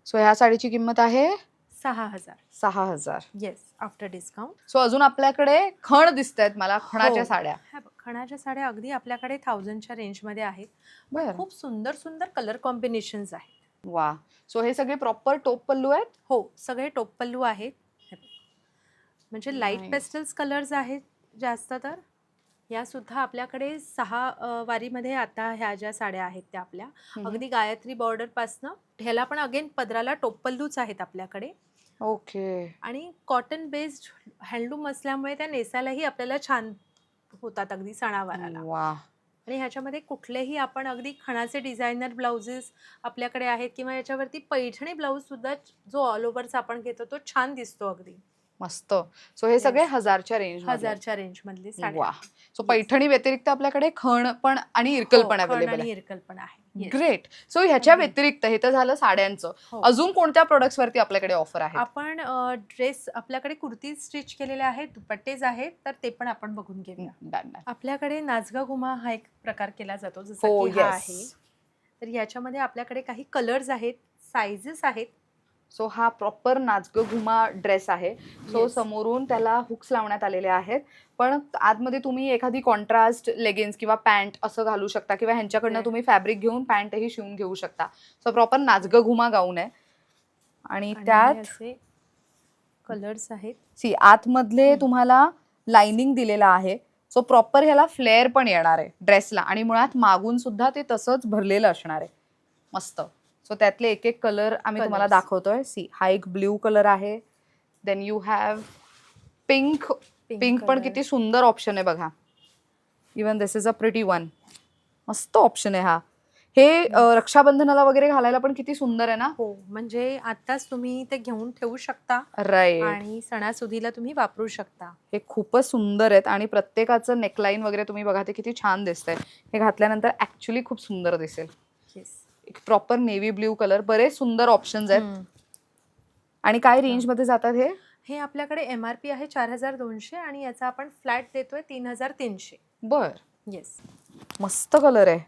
Speaker 1: सो ह्या साडीची किंमत आहे
Speaker 2: 6,000.
Speaker 1: 6,000.
Speaker 2: Yes, after discount.
Speaker 1: सो अजून आपल्याकडे खण दिसत आहेत मला, खणाच्या
Speaker 2: हो.
Speaker 1: साड्या.
Speaker 2: ह्या बघ, खणाच्या साड्या अगदी आपल्याकडे 1000च्या रेंजमध्ये आहेत.
Speaker 1: बरं.
Speaker 2: खूप सुंदर सुंदर कलर कॉम्बिनेशन्स आहेत.
Speaker 1: वा. सो हे सगळे प्रॉपर टोप पल्लू आहेत.
Speaker 2: हो, सगळे टोप पल्लू आहेत. हे बघ. म्हणजे लाईट
Speaker 1: Nice.
Speaker 2: पेस्टल्स कलर्स आहेत जास्त तर. या सुद्धा आपल्याकडे 6 वारीमध्ये आता ह्या ज्या साड्या आहेत त्या आपल्या अगदी गायत्री बॉर्डर पासनं, ह्याला पण अगेन पदराला टोप पल्लूच आहेत आपल्याकडे.
Speaker 1: ओके.
Speaker 2: आणि कॉटन बेस्ड हँडलूम असल्यामुळे त्या नेसायलाही आपल्याला छान होतात अगदी सणावाराला.
Speaker 1: वा.
Speaker 2: आणि ह्याच्यामध्ये कुठलेही आपण अगदी खणाचे डिझायनर ब्लाउजेस आपल्याकडे आहेत, किंवा याच्यावरती पैठणी ब्लाऊज सुद्धा जो ऑल ओव्हरचा आपण घेतो तो छान दिसतो अगदी.
Speaker 1: मस्त. सो हे सगळे
Speaker 2: Yes.
Speaker 1: 1000च्या रेंज.
Speaker 2: 1000च्या रेंज मधली साडी.
Speaker 1: वा. सो पैठणी व्यतिरिक्त आपल्याकडे खण पण आणि इरकल पण अवेलेबल
Speaker 2: आणि
Speaker 1: आहे.
Speaker 2: इरकल पण आहे. Yes.
Speaker 1: ग्रेट. सो ह्याच्या
Speaker 2: अगदी.
Speaker 1: व्यतिरिक्त हे तर झालं साड्यांचं.
Speaker 2: हो.
Speaker 1: अजून कोणत्या प्रोडक्ट्स वरती आपल्याकडे ऑफर आहे?
Speaker 2: आपण ड्रेस आपल्याकडे कुर्ती स्टिच केलेले आहेत, दुपट्टेज आहेत, तर ते पण आपण बघून घेऊया. आपल्याकडे नाचगा घुमा हा एक प्रकार केला जातो, जसा
Speaker 1: हो,
Speaker 2: की हा
Speaker 1: yes.
Speaker 2: आहे. तर याच्यामध्ये आपल्याकडे काही कलर्स आहेत, साइजेस आहेत.
Speaker 1: सो हा प्रॉपर नाचगं घुमा ड्रेस आहे. So
Speaker 2: Yes.
Speaker 1: समोरून त्याला हुक्स लावण्यात आलेले आहेत, पण आतमध्ये तुम्ही एखादी कॉन्ट्रास्ट लेगिन्स किंवा पॅन्ट असं घालू शकता, किंवा ह्यांच्याकडनं
Speaker 2: Okay.
Speaker 1: तुम्ही फॅब्रिक घेऊन पॅन्टही शिवून घेऊ शकता. सो प्रॉपर नाचगं घुमा गाऊन आहे, आणि
Speaker 2: आणि
Speaker 1: त्यात
Speaker 2: हे असे कलर्स आहेत.
Speaker 1: सी आतमधले तुम्हाला लाइनिंग दिलेला आहे. सो प्रॉपर ह्याला फ्लेअर पण येणार आहे ड्रेसला, आणि मुळात मागून सुद्धा ते तसंच भरलेलं असणार आहे. मस्त. सो त्यातले एक एक कलर आम्ही तुम्हाला
Speaker 2: Colours.
Speaker 1: दाखवतोय. सी हा एक ब्ल्यू कलर आहे, then you have pink. Pink पण
Speaker 2: color.
Speaker 1: किती सुंदर ऑप्शन आहे बघा. Even this is a pretty one. मस्त ऑप्शन आहे हा. हे रक्षाबंधनाला वगैरे घालायला पण किती सुंदर आहे ना.
Speaker 2: हो, म्हणजे आताच तुम्ही ते घेऊन ठेवू शकता
Speaker 1: राईट.
Speaker 2: आणि सणासुदीला तुम्ही वापरू शकता.
Speaker 1: हे खूपच सुंदर आहेत आणि प्रत्येकाचं नेकलाईन वगैरे तुम्ही बघा ते किती छान दिसतंय. हे घातल्यानंतर ऍक्च्युली खूप सुंदर दिसेल.
Speaker 2: येस.
Speaker 1: एक प्रॉपर नेव्ही ब्ल्यू कलर. बरेच सुंदर ऑप्शन्स आहेत. आणि काय रेंज मध्ये जातात हे?
Speaker 2: हे आपल्याकडे MRP आहे 4200 आणि याचा आपण फ्लॅट देतोय 3300.
Speaker 1: बर.
Speaker 2: येस.
Speaker 1: मस्त कलर आहे.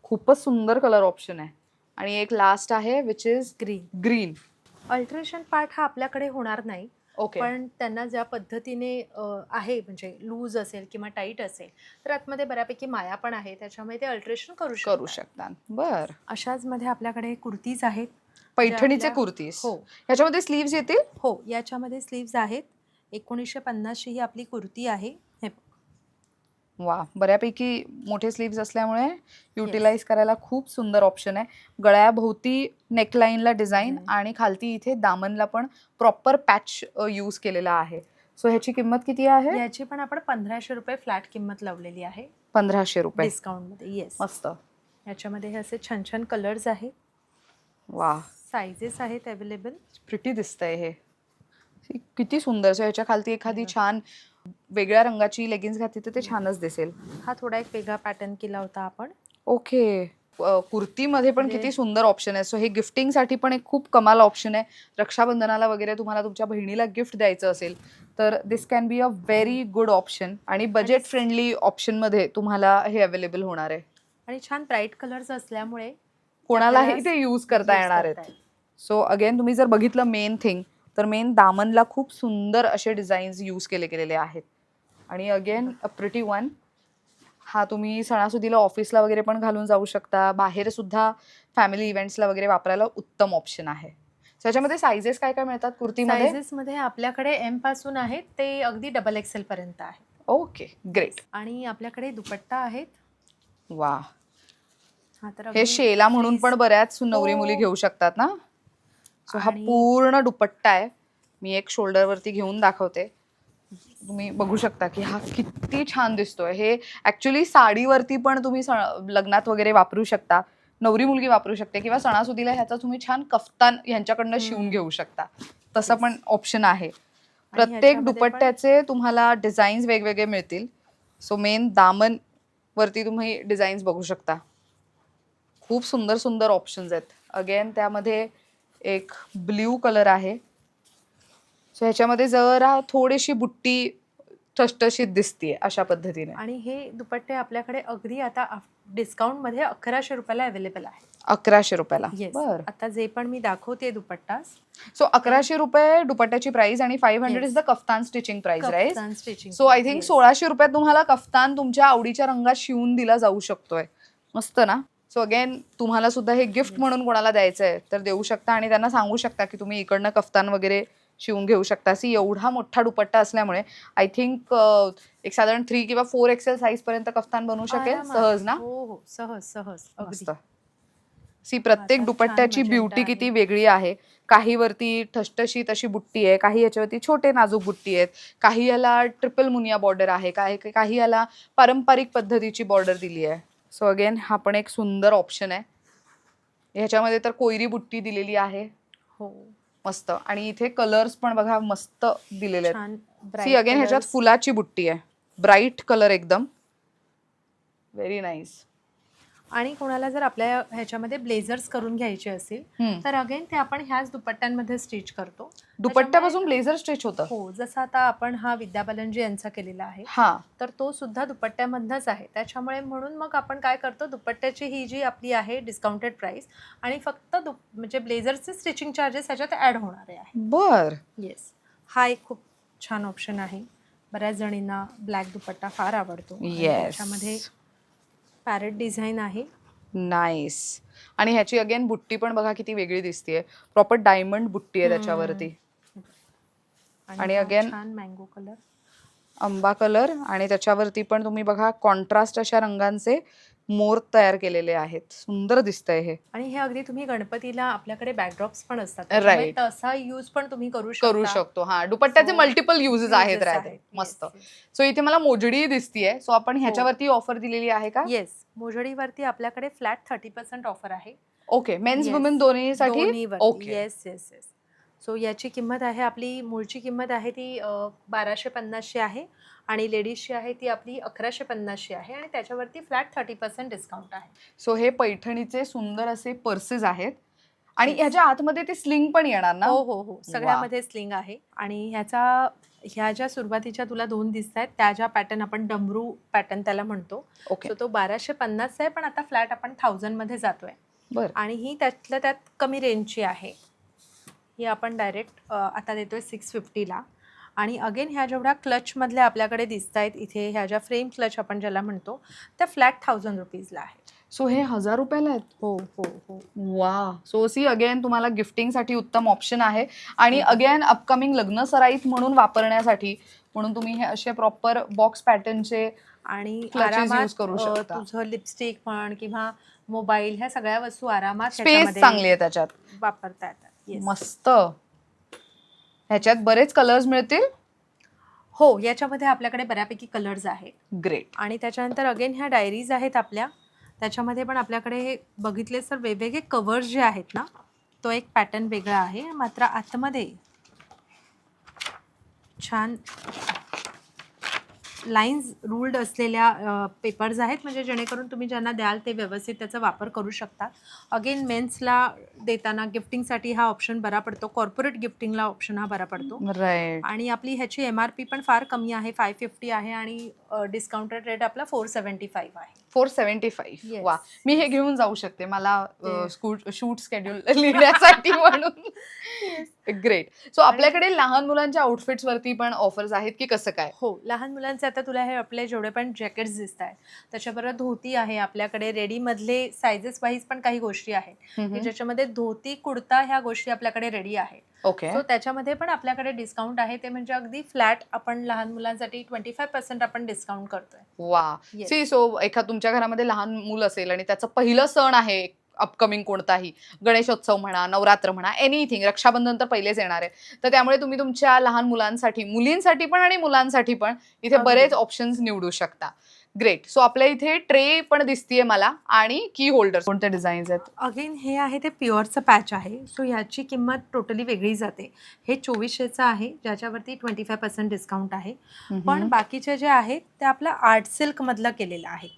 Speaker 1: खूपच सुंदर कलर ऑप्शन आहे. आणि एक लास्ट आहे which is
Speaker 2: green.
Speaker 1: Green.
Speaker 2: Alteration part हा आपल्याकडे होणार नाही,
Speaker 1: ओके.
Speaker 2: पण त्यांना ज्या पद्धतीने आहे म्हणजे लूज असेल किंवा टाईट असेल तर आतमध्ये बऱ्यापैकी माया पण आहे, त्याच्यामुळे ते अल्ट्रेशन करू
Speaker 1: करू
Speaker 2: शकतात.
Speaker 1: शकतात. बर.
Speaker 2: अशाच मध्ये आपल्याकडे कुर्तीज आहेत.
Speaker 1: पैठणीचे
Speaker 2: आपल्या-
Speaker 1: कुर्तीज.
Speaker 2: हो
Speaker 1: ह्याच्यामध्ये स्लीव्स येतील?
Speaker 2: हो, याच्यामध्ये स्लीव्ज आहेत. 1950 ही आपली कुर्ती आहे. हे
Speaker 1: वा, बऱ्यापैकी मोठे स्लीव्स असल्यामुळे युटिलाइज करायला खूप सुंदर ऑप्शन आहे. गळ्याभोवती नेकलाईनला डिझाईन आणि खालती इथे दामनला पण प्रॉपर पॅच यूज केलेला आहे. सो ह्याची किंमत किती आहे?
Speaker 2: याची पण आपण 1500 रुपये फ्लॅट किंमत लावलेली आहे
Speaker 1: 1500 रुपये.
Speaker 2: डिस्काउंट मध्ये. येस.
Speaker 1: मस्त.
Speaker 2: याच्यामध्ये हे असे छान छान कलर्स आहेत,
Speaker 1: वा,
Speaker 2: साइजेस आहेत अवेलेबल.
Speaker 1: प्रिटी दिसतंय हे. किती सुंदर. सो ह्याच्या खालती एखादी छान वेगळ्या रंगाची लेगिन्स घातली तर ते छानच दिसेल.
Speaker 2: हा थोडा एक वेगळा पॅटर्न केला होता आपण.
Speaker 1: ओके. कुर्तीमध्ये पण किती सुंदर ऑप्शन आहे. सो हे गिफ्टिंगसाठी पण एक खूप कमाल ऑप्शन आहे. रक्षाबंधनाला वगैरे तुम्हाला तुमच्या बहिणीला गिफ्ट द्यायचं असेल तर this can be a very good option. आणि बजेट फ्रेंडली ऑप्शनमध्ये तुम्हाला हे अवेलेबल होणार आहे.
Speaker 2: आणि छान ब्राईट कलर्स असल्यामुळे
Speaker 1: कोणालाही ते यूज करता येणार आहेत. सो अगेन तुम्ही जर बघितलं मेन थिंग तर मेन दामनला खूप सुंदर असे डिझाईन्स यूज गेलेले आहेत. आणि अगेन अ प्रिटी वन. हा तुम्ही सणासुदीला ऑफिसला वगैरे पण घालून जाऊ शकता. बाहेर सुद्धा फॅमिली इव्हेंट्सला वगैरे वापरायला उत्तम ऑप्शन आहे. त्याच्यामध्ये सायझेस काय काय मिळतात कुर्तीमध्ये?
Speaker 2: साइजेस मध्ये आपल्याकडे M पासून आहेत ते अगदी XXL पर्यंत आहे.
Speaker 1: Okay, great.
Speaker 2: आणि आपल्याकडे दुपट्टा आहेत.
Speaker 1: वा,
Speaker 2: हा तर
Speaker 1: हे
Speaker 2: अगदी
Speaker 1: शेला म्हणून पण बऱ्याच नवरी मुली
Speaker 2: हो.
Speaker 1: घेऊ शकतात ना. सो हा
Speaker 2: आणि-
Speaker 1: पूर्ण दुपट्टा आहे. मी एक शोल्डरवरती घेऊन दाखवते. तुम्ही बघू शकता की हा किती छान दिसतोय. हे ऍक्च्युली साडीवरती पण तुम्ही लग्नात वगैरे वापरू शकता. नवरी मुलगी वापरू शकते किंवा सणासुदीला ह्याचा तुम्ही छान कफ्तान ह्यांच्याकडनं शिवून घेऊ शकता. तसं पण ऑप्शन आहे. प्रत्येक
Speaker 2: ह्याच्यामध्ये पण-
Speaker 1: दुपट्ट्याचे तुम्हाला डिझाईन्स वेगवेगळे मिळतील. सो मेन दामन वरती तुम्ही डिझाईन्स बघू शकता. खूप सुंदर सुंदर ऑप्शन्स आहेत. अगेन त्यामध्ये एक ब्ल्यू कलर आहे. सो ह्याच्यामध्ये जरा थोडीशी बुट्टी ठसठशीत दिसतीये अशा पद्धतीने.
Speaker 2: आणि हे दुपट्टे आपल्याकडे अगदी आता डिस्काउंट मध्ये 1100 रुपयाला अवेलेबल आहे.
Speaker 1: 1100 रुपयाला.
Speaker 2: येस.
Speaker 1: बर.
Speaker 2: आता जे पण मी दाखवते दुपट्टा
Speaker 1: सो 1100 रुपये दुपट्ट्याची प्राइस आणि 500 is the kaftan stitching price, right?
Speaker 2: Stitching.
Speaker 1: So I think 1600 रुपयात तुम्हाला कफ्तान तुमच्या आवडीच्या रंगात शिवून दिला जाऊ शकतोय. मस्त ना. सो अगेन तुम्हाला सुद्धा हे गिफ्ट म्हणून कोणाला द्यायचंय तर देऊ शकता आणि त्यांना सांगू शकता की तुम्ही इकडनं कफ्तान वगैरे शिवून घेऊ शकता. सी एवढा मोठा दुपट्टा असल्यामुळे आय थिंक एक साधारण 3 किंवा 4XL साईज पर्यंत कफ्तान बनवू शकेल सहज ना.
Speaker 2: हो हो, सहज सहज अगदी.
Speaker 1: मस्त. सी प्रत्येक
Speaker 2: आता
Speaker 1: दुपट्ट्याची
Speaker 2: छान
Speaker 1: ब्युटी
Speaker 2: magenta
Speaker 1: किती
Speaker 2: आहे.
Speaker 1: वेगळी आहे. काही वरती ठसठशीत अशी बुट्टी आहे, काही याच्यावरती छोटे नाजूक बुट्टी आहेत, काही याला ट्रिपल मुनिया बॉर्डर आहे, काही याला पारंपरिक पद्धतीची बॉर्डर दिली आहे. सो अगेन हा पण एक सुंदर ऑप्शन आहे. ह्याच्यामध्ये तर कोयरी बुट्टी दिलेली आहे.
Speaker 2: हो,
Speaker 1: मस्त. आणि इथे कलर्स पण बघा मस्त दिलेले आहेत.
Speaker 2: छान
Speaker 1: सी अगेन ह्याच्यात फुलाची बुट्टी आहे. ब्राईट कलर एकदम. Very nice.
Speaker 2: आणि कोणाला जर आपल्या ह्याच्यामध्ये ब्लेझर्स करून घ्यायचे असेल तर अगेन ते आपण ह्याच दुपट्ट्यांमध्ये स्टिच करतो.
Speaker 1: दुपट्ट्यापासून ब्लेझर स्टिच होतं.
Speaker 2: हो, जसं आता आपण हा विद्या बालनजी यांचा केलेला आहे
Speaker 1: हा,
Speaker 2: तर तो सुद्धा दुपट्ट्यामधनच आहे. त्याच्यामुळे म्हणून मग आपण काय करतो, दुपट्ट्याची ही जी आपली आहे डिस्काउंटेड प्राइस आणि फक्त म्हणजे ब्लेझरचे स्टिचिंग चार्जेस ह्याच्यात ऍड होणारे आहे.
Speaker 1: बर.
Speaker 2: येस. हा एक खूप छान ऑप्शन आहे. बऱ्याच जणींना ब्लॅक दुपट्टा फार आवडतो. आणि
Speaker 1: येस.
Speaker 2: त्याच्यामध्ये पॅरेट डिझाईन आहे.
Speaker 1: नाईस. आणि ह्याची अगेन बुट्टी पण बघा किती वेगळी दिसतीये. प्रॉपर डायमंड बुट्टी आहे त्याच्यावरती. आणि
Speaker 2: हा
Speaker 1: अगेन
Speaker 2: छान मँगो कलर,
Speaker 1: आंबा कलर आणि त्याच्यावरती पण तुम्ही बघा कॉन्ट्रास्ट अशा रंगांचे मोर तयार केलेले आहेत. सुंदर दिसतंय हे.
Speaker 2: आणि हे अगदी तुम्ही गणपतीला आपल्याकडे बॅकड्रॉप्स पण असतात,
Speaker 1: Right.
Speaker 2: त्यामुळे तसा यूज पण तुम्ही करू
Speaker 1: करू शकतो. हा, दुपट्ट्याचे
Speaker 2: So,
Speaker 1: मल्टिपल युजेस आहेत
Speaker 2: uses
Speaker 1: राहते.
Speaker 2: आहेत.
Speaker 1: मस्त.
Speaker 2: Yes, yes.
Speaker 1: सो इथे मला मोजडी दिसतीये. सो आपण ह्याच्यावरती ऑफर दिलेली आहे का?
Speaker 2: येस, मोजडीवरती आपल्याकडे फ्लॅट 30% ऑफर आहे.
Speaker 1: Okay, men's
Speaker 2: Yes.
Speaker 1: वुमेन दोन्हीसाठी.
Speaker 2: दोन्हीवरती.
Speaker 1: Okay.
Speaker 2: Yes yes yes. So याची किंमत आहे, आपली मूळची किंमत आहे ती 1250 आहे आणि लेडीजची आहे ती आपली 1150 आहे आणि त्याच्यावरती फ्लॅट 30% डिस्काउंट आहे.
Speaker 1: सो हे पैठणीचे सुंदर असे पर्सेस आहेत आणि
Speaker 2: Yes.
Speaker 1: ह्याच्या आतमध्ये ते स्लिंग पण येणार ना?
Speaker 2: हो हो हो, सगळ्यामध्ये स्लिंग आहे. आणि ह्या ज्या सुरुवातीच्या तुला 2 दिसत आहेत त्या ज्या पॅटर्न आपण डमरू पॅटर्न त्याला म्हणतो,
Speaker 1: ओके.
Speaker 2: सो तो 1250 आहे, पण आता फ्लॅट आपण 1000 मध्ये जातोय.
Speaker 1: बर.
Speaker 2: आणि ही त्यातल्या त्यात कमी रेंजची आहे. ही आपण डायरेक्ट आता देतोय 650ला. आणि अगेन ह्या जेवढ्या क्लचमधल्या आपल्याकडे दिसत आहेत इथे, ह्या ज्या फ्रेम क्लच आपण ज्याला म्हणतो, त्या फ्लॅट 1000 रुपीजला आहेत.
Speaker 1: सो हे 1000 रुपयाला आहेत.
Speaker 2: हो हो हो.
Speaker 1: वा. सो सी अगेन तुम्हाला गिफ्टिंगसाठी उत्तम ऑप्शन आहे आणि अगेन अपकमिंग लग्न सराईत म्हणून वापरण्यासाठी म्हणून तुम्ही हे असे प्रॉपर बॉक्स पॅटर्नचे
Speaker 2: आणि
Speaker 1: Clutches
Speaker 2: आरामात
Speaker 1: use करू शकता.
Speaker 2: तुझं लिपस्टिक म्हण किंवा मोबाईल, ह्या सगळ्या वस्तू आरामात
Speaker 1: स्पेस
Speaker 2: ह्याच्यामध्ये
Speaker 1: चांगली आहे त्याच्यात.
Speaker 2: वापरता येतात. Yes.
Speaker 1: मस्त. ह्याच्यात बरेच कलर्स मिळतील.
Speaker 2: हो, याच्यामध्ये आपल्याकडे बऱ्यापैकी कलर्स आहेत.
Speaker 1: ग्रेट.
Speaker 2: आणि त्याच्यानंतर अगेन ह्या डायरीज आहेत आपल्या, त्याच्यामध्ये पण आपल्याकडे बघितले तर वेगवेगळे कवर्स जे आहेत ना, तो एक पॅटर्न वेगळा आहे. मात्र आतमध्ये छान लाईन्स रूल्ड असलेल्या पेपर्स आहेत, म्हणजे जेणेकरून तुम्ही ज्यांना द्याल ते व्यवस्थित त्याचा वापर करू शकता. अगेन मेन्सला देताना गिफ्टिंगसाठी हा ऑप्शन बरा पडतो, कॉर्पोरेट गिफ्टिंगला ऑप्शन हा बरा पडतो.
Speaker 1: राईट.
Speaker 2: आणि आपली ह्याची MRP पण फार कमी आहे, 550 आहे आणि डिस्काउंटेड रेट आपला 475 आहे.
Speaker 1: 475.
Speaker 2: Yes.
Speaker 1: वा. मी हे घेऊन जाऊ शकते मला शूट स्केड्यूल लिहिण्यासाठी म्हणून. ग्रेट. सो आपल्याकडे लहान मुलांच्या आउटफिट्स वरती पण ऑफर्स आहेत की कसं काय?
Speaker 2: हो, लहान मुलांचे आता तुला हे आपले जेवढे पण जॅकेट्स दिसत आहेत त्याच्याबरोबर धोती आहे आपल्याकडे, रेडी मधले सायझेस वाईज पण काही गोष्टी आहेत की ज्याच्यामध्ये धोती कुर्ता ह्या गोष्टी आपल्याकडे रेडी आहेत.
Speaker 1: ओके.
Speaker 2: सो त्याच्यामध्ये पण आपल्याकडे डिस्काउंट आहे, ते म्हणजे अगदी फ्लॅट आपण लहान मुलांसाठी 25% आपण डिस्काउंट करतोय.
Speaker 1: वा.
Speaker 2: Yes.
Speaker 1: सी सो एखाद तुमच्या घरामध्ये लहान मूल असेल आणि त्याचं पहिलं सण आहे अपकमिंग कोणताही, गणेशोत्सव म्हणा, नवरात्र म्हणा, एनिथिंग, रक्षाबंधन तर पहिलेच येणार आहे, तर त्यामुळे तुम्ही तुमच्या लहान मुलांसाठी, मुलींसाठी पण आणि मुलांसाठी पण इथे
Speaker 2: अगदी.
Speaker 1: बरेच ऑप्शन्स निवडू शकता. ग्रेट. सो आपल्या इथे ट्रे पण दिसतीये मला आणि की होल्डर. कोणते डिझाईन्स आहेत?
Speaker 2: अगेन हे आहे ते प्युअरचं पॅच आहे, सो ह्याची किंमत टोटली वेगळी जाते. हे 2400चं आहे, ज्याच्यावरती 25% डिस्काउंट आहे. पण बाकीचे जे आहेत ते आपलं आर्ट सिल्कमधलं केलेलं आहे.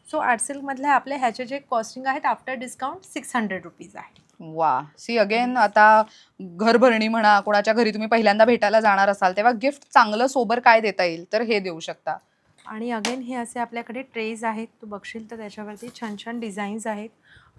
Speaker 2: सो आर्ट सिल्कमधल्या आपल्या ह्याचे जे कॉस्टिंग आहेत आफ्टर डिस्काउंट 600 रुपीज आहे.
Speaker 1: वा. सी अगेन आता घरभरणी म्हणा, कोणाच्या घरी तुम्ही पहिल्यांदा भेटायला जाणार असाल तेव्हा गिफ्ट चांगलं सोबर काय देता येईल तर हे देऊ शकता.
Speaker 2: आणि अगेन हे असे आपल्याकडे ट्रेज आहेत, तू बघशील तर त्याच्यावरती छान छान डिझाईन्स आहेत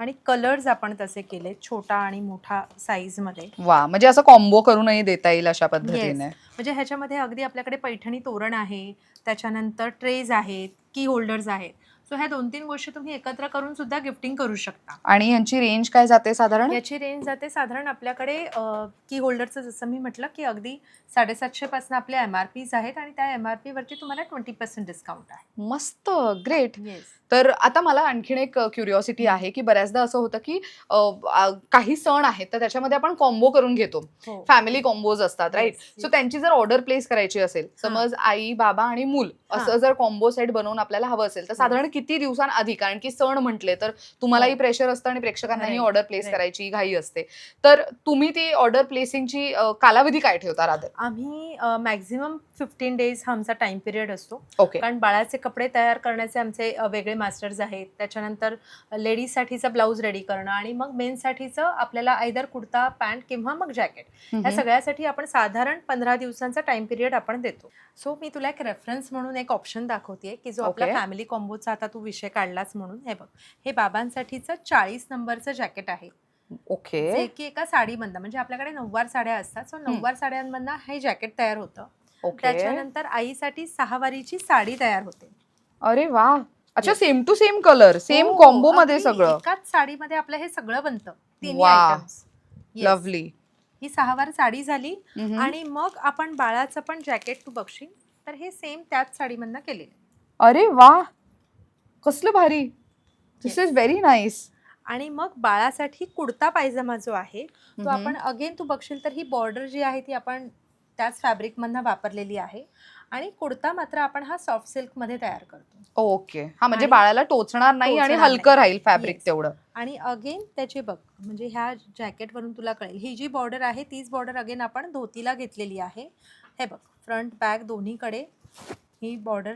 Speaker 2: आणि कलर्स आपण तसे केले, छोटा आणि मोठा साईजमध्ये.
Speaker 1: वा. म्हणजे असं कॉम्बो करूनही देता येईल अशा
Speaker 2: Yes.
Speaker 1: पद्धतीने.
Speaker 2: म्हणजे ह्याच्यामध्ये अगदी आपल्याकडे पैठणी तोरण आहे, त्याच्यानंतर ट्रेज आहेत, की होल्डर्स आहेत. सो ह्या 2-3 गोष्टी तुम्ही एकत्र करून सुद्धा गिफ्टिंग करू शकता.
Speaker 1: आणि यांची रेंज काय जाते साधारण?
Speaker 2: याची रेंज जाते साधारण आपल्याकडे की होल्डरचं जसं मी म्हटलं की अगदी 750 पासून आपले MRPs आहेत आणि त्या MRP वरती तुम्हाला 20% डिस्काउंट आहे.
Speaker 1: मस्त. ग्रेट.
Speaker 2: येस.
Speaker 1: तर आता मला आणखीन एक क्युरिओसिटी आहे की बऱ्याचदा असं होतं की काही सण आहेत तर त्याच्यामध्ये आपण कॉम्बो करून घेतो,
Speaker 2: हो.
Speaker 1: फॅमिली कॉम्बोज असतात, राईट?
Speaker 2: Yes,
Speaker 1: so
Speaker 2: yes.
Speaker 1: त्यांची जर ऑर्डर प्लेस करायची असेल, समज आई बाबा आणि मूल असं जर कॉम्बो सेट बनवून आपल्याला हवं असेल तर साधारण किती दिवसांआधी, कारण की सण म्हटले तर तुम्हालाही
Speaker 2: हो.
Speaker 1: प्रेशर असतं आणि प्रेक्षकांनाही
Speaker 2: Right,
Speaker 1: ऑर्डर प्लेस
Speaker 2: right.
Speaker 1: करायची घाई असते, तर तुम्ही ती ऑर्डर प्लेसिंगची कालावधी काय ठेवता रादर?
Speaker 2: आम्ही मॅक्झिमम 15 डेज हा आमचा टाइम पिरियड असतो,
Speaker 1: ओके.
Speaker 2: कारण बाळाचे कपडे तयार करण्याचे आमचे वेगळे मास्टर्स आहेत, त्याच्यानंतर लेडीजसाठीचा ब्लाऊज रेडी करणं आणि मग मेन्ससाठीचं आपल्याला आयदर कुर्ता पॅन्ट किंवा मग जॅकेट, ह्या सगळ्यासाठी आपण साधारण 15 दिवसांचा टाइम पिरियड आपण देतो. सो मी तुला एक रेफरन्स म्हणून एक ऑप्शन दाखवते की जो आपला
Speaker 1: Okay.
Speaker 2: फॅमिली कॉम्बोचा आता तू विषय काढलाच म्हणून. हे बघ, हे बाबांसाठीचं 40 नंबरचं जॅकेट आहे,
Speaker 1: ओके.
Speaker 2: जे की एका साडीमधनं, म्हणजे आपल्याकडे 9वार साड्या असतात, सो 9वार साड्यांमधनं हे जॅकेट तयार होतं.
Speaker 1: ओके.
Speaker 2: त्याच्यानंतर आईसाठी 6 वारीची साडी तयार होते.
Speaker 1: अरे वा. अच्छा,
Speaker 2: Yes.
Speaker 1: Same to same colour, same
Speaker 2: हो,
Speaker 1: कॉम्बो मध्ये
Speaker 2: अगदी
Speaker 1: सगळं.
Speaker 2: एकाच साडीमध्ये आपलं हे सगळं बनतं, तिन्ही
Speaker 1: वा.
Speaker 2: आयटम्स.
Speaker 1: लवली.
Speaker 2: ही 6 वार साडी झाली आणि मग आपण बाळाचं पण जॅकेट तू बघशील तर हे सेम त्याच साडीमधनं केलेलं.
Speaker 1: अरे वा. कसलं भारी. दिस इज व्हेरी नाईस.
Speaker 2: आणि मग बाळासाठी कुर्ता पायजमा जो आहे तो आपण अगेन तू बघशील तर ही बॉर्डर जी आहे ती आपण त्याच फॅब्रिकमधनं वापरलेली आहे आणि कुर्ता मात्र आपण हा सॉफ्ट सिल्कमध्ये तयार करतो.
Speaker 1: ओके. हा म्हणजे
Speaker 2: आणि
Speaker 1: बाळाला टोचणार नाही आणि
Speaker 2: टोचणार
Speaker 1: हलकं
Speaker 2: नाही.
Speaker 1: राहील फॅब्रिक
Speaker 2: Yes.
Speaker 1: तेवढं.
Speaker 2: आणि अगेन त्याचे बघ म्हणजे ह्या जॅकेटवरून तुला कळेल ही जी बॉर्डर आहे तीच बॉर्डर अगेन आपण धोतीला घेतलेली आहे. हे बघ फ्रंट बॅक दोन्हीकडे ही बॉर्डर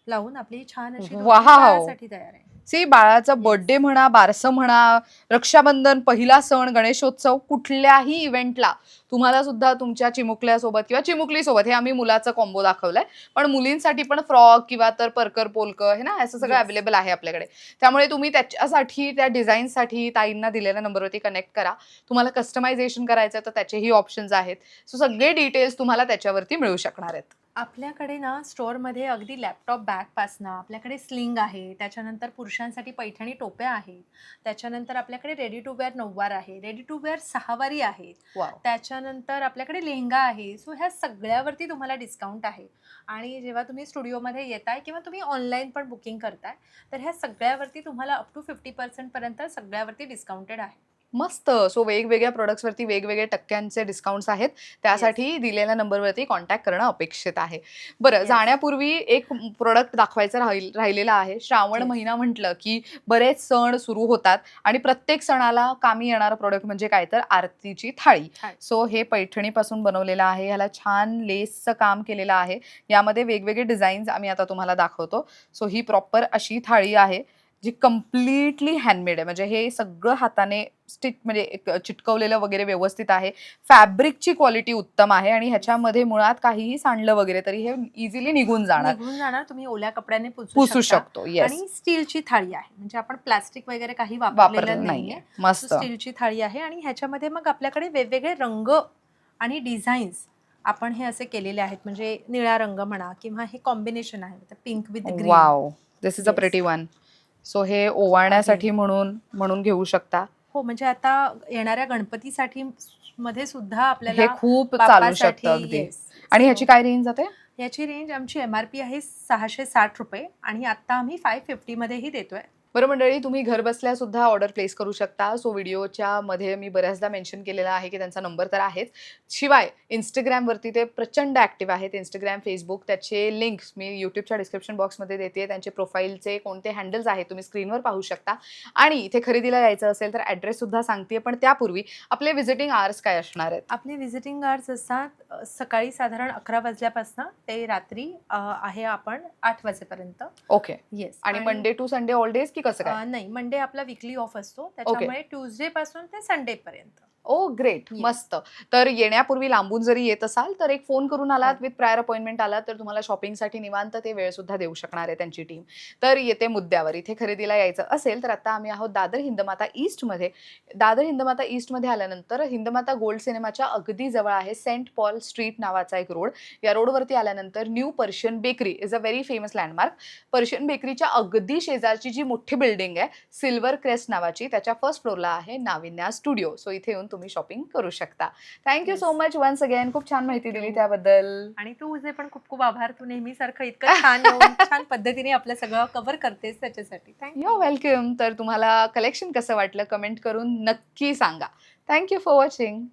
Speaker 2: लावून आपली छान अशी धोती
Speaker 1: वाव.
Speaker 2: बाळासाठी तयार आहे.
Speaker 1: सी बाळाचा बर्थडे म्हणा, बारसं म्हणा, रक्षाबंधन, पहिला सण, गणेशोत्सव, कुठल्याही इव्हेंटला तुम्हाला सुद्धा तुमच्या चिमुकल्यासोबत किंवा चिमुकलीसोबत, हे आम्ही मुलाचा कॉम्बो दाखवलाय, पण मुलींसाठी पण फ्रॉक किंवा तर परकर पोलक हे ना असं सगळं
Speaker 2: Yes.
Speaker 1: अवेलेबल आहे आपल्याकडे. त्यामुळे तुम्ही त्याच्यासाठी त्या डिझाईनसाठी ताईंना दिलेल्या नंबरवरती कनेक्ट करा. तुम्हाला कस्टमायझेशन करायचं तर त्याचेही ऑप्शन्स आहेत. सो सगळे डिटेल्स तुम्हाला त्याच्यावरती मिळू शकणार आहेत.
Speaker 2: आपल्याकडे ना स्टोअरमध्ये अगदी लॅपटॉप बॅगपासनं आपल्याकडे स्लिंग आहे, त्याच्यानंतर पुरुषांसाठी पैठणी टोप्या आहेत, त्याच्यानंतर आपल्याकडे रेडी टू वेअर नऊवार आहे, रेडी टू वेअर सहावारी आहेत,
Speaker 1: वाव.
Speaker 2: त्याच्यानंतर आपल्याकडे लेहंगा आहे. सो ह्या सगळ्यावरती तुम्हाला डिस्काउंट आहे. आणि जेव्हा तुम्ही स्टुडिओमध्ये येताय किंवा तुम्ही ऑनलाईन पण बुकिंग करताय तर ह्या सगळ्यावरती तुम्हाला अप टू 50% पर्यंत सगळ्यावरती डिस्काउंटेड आहे.
Speaker 1: मस्त. सो वेगवेगळ्या प्रोडक्ट्सवरती वेगवेगळे टक्क्यांचे डिस्काउंट्स आहेत. त्यासाठी दिलेल्या नंबरवरती कॉन्टॅक्ट करणं अपेक्षित आहे. बरं,
Speaker 2: Yes.
Speaker 1: जाण्यापूर्वी एक प्रोडक्ट दाखवायचं राहिलेला आहे. श्रावण
Speaker 2: Yes.
Speaker 1: महिना म्हटलं की बरेच सण सुरू होतात आणि प्रत्येक सणाला कामी येणारं प्रोडक्ट म्हणजे काय तर आरतीची थाळी.
Speaker 2: थाळी.
Speaker 1: सो हे पैठणीपासून बनवलेलं आहे. ह्याला छान लेसचं काम केलेलं आहे. यामध्ये वेगवेगळे डिझाईन्स आम्ही आता तुम्हाला दाखवतो. सो ही प्रॉपर अशी थाळी आहे जी कम्प्लिटली हँडमेड आहे. म्हणजे हे सगळं हाताने स्टिच म्हणजे चिटकवलेलं वगैरे व्यवस्थित आहे. फॅब्रिकची क्वालिटी उत्तम आहे आणि ह्याच्यामध्ये मुळात काहीही सांडलं वगैरे तरी हे इझिली निघून जाणार.
Speaker 2: तुम्ही ओल्या कपड्याने
Speaker 1: पुसू शकतो. येस.
Speaker 2: आणि स्टीलची थाळी आहे म्हणजे आपण प्लास्टिक वगैरे काही
Speaker 1: वापरलेलं
Speaker 2: वापरलेलं
Speaker 1: नाहीये.
Speaker 2: नाहीये.
Speaker 1: मस्त.
Speaker 2: स्टीलची थाळी आहे आणि ह्याच्यामध्ये मग आपल्याकडे वेगवेगळे रंग आणि डिझाईन्स आपण हे असे केलेले आहेत. म्हणजे निळा रंग म्हणा किंवा हे कॉम्बिनेशन आहे pink with green.
Speaker 1: Wow. This is a
Speaker 2: Yes.
Speaker 1: Pretty one. So हे ओवाळण्यासाठी म्हणून घेऊ शकता.
Speaker 2: हो म्हणजे आता येणाऱ्या गणपतीसाठी मध्ये सुद्धा
Speaker 1: हे
Speaker 2: आपल्याला
Speaker 1: खूप चालू
Speaker 2: बाप्पासाठी,
Speaker 1: शकतं अगदी.
Speaker 2: yes.
Speaker 1: आणि
Speaker 2: So,
Speaker 1: ह्याची काय रेंज जाते?
Speaker 2: याची रेंज आमची MRP आहे 660 रुपये आणि आता आम्ही 550 मध्येही देतोय.
Speaker 1: बरं मंडळी, तुम्ही घर बसल्या सुद्धा ऑर्डर प्लेस करू शकता. सो व्हिडिओच्या मध्ये मी बऱ्याचदा मेन्शन केलेला आहे की त्यांचा नंबर तर आहेच, शिवाय इंस्टाग्रामवरती ते प्रचंड ॲक्टिव्ह आहेत. इंस्टाग्राम, फेसबुक, त्याचे लिंक्स मी यूट्यूबच्या डिस्क्रिप्शन बॉक्समध्ये देते. त्यांचे प्रोफाईलचे कोणते हँडल्स आहेत तुम्ही स्क्रीनवर पाहू शकता. आणि इथे खरेदीला यायचं असेल तर ॲड्रेस सुद्धा सांगते, पण त्यापूर्वी आपले व्हिजिटिंग आवर्स काय असणार आहेत?
Speaker 2: आपले व्हिजिटिंग आवर्स असतात सकाळी साधारण 11 वाजल्यापासून ते रात्री आहे आपण 8 वाजेपर्यंत.
Speaker 1: ओके.
Speaker 2: येस.
Speaker 1: आणि Monday to Sunday all days की कसं काय?
Speaker 2: नाही, मंडे आपला विकली ऑफ असतो त्याच्यामुळे ट्यूजडे पासून ते संडे पर्यंत.
Speaker 1: ओ ग्रेट.
Speaker 2: Yes.
Speaker 1: मस्त. तर येण्यापूर्वी लांबून जरी येत असाल तर एक फोन करून आलात,
Speaker 2: हो.
Speaker 1: विथ प्रायर अपॉइंटमेंट आलात तर तुम्हाला शॉपिंगसाठी निवांत ते वेळ सुद्धा देऊ शकणार आहे त्यांची टीम. तर येते मुद्द्यावर. इथे खरेदीला यायचं असेल तर आता आम्ही आहोत दादर हिंदमाता ईस्टमध्ये. दादर हिंदमाता ईस्टमध्ये आल्यानंतर हिंदमाता गोल्ड सिनेमाच्या अगदी जवळ आहे सेंट पॉल स्ट्रीट नावाचा एक रोड. या रोडवरती आल्यानंतर new Persian bakery is a very famous landmark. Persian बेकरीच्या अगदी शेजारची जी मोठी बिल्डिंग आहे सिल्वर क्रेस्ट नावाची, त्याच्या फर्स्ट फ्लोअरला आहे नाविन्या स्टुडिओ. सो इथे येऊन तुम्ही शॉपिंग करू शकता. Thank you
Speaker 2: Yes.
Speaker 1: So much once again. खूप छान माहिती
Speaker 2: Thank
Speaker 1: दिली
Speaker 2: you.
Speaker 1: त्याबद्दल.
Speaker 2: आणि तुझे पण खूप खूप आभार. तू नेहमीसारखं इतकं छान येऊन छान पद्धतीने आपलं सगळं कव्हर करतेस त्याच्यासाठी थँक्यू.
Speaker 1: You welcome. तर तुम्हाला कलेक्शन कसं वाटलं कमेंट करून नक्की सांगा. Thank you for watching.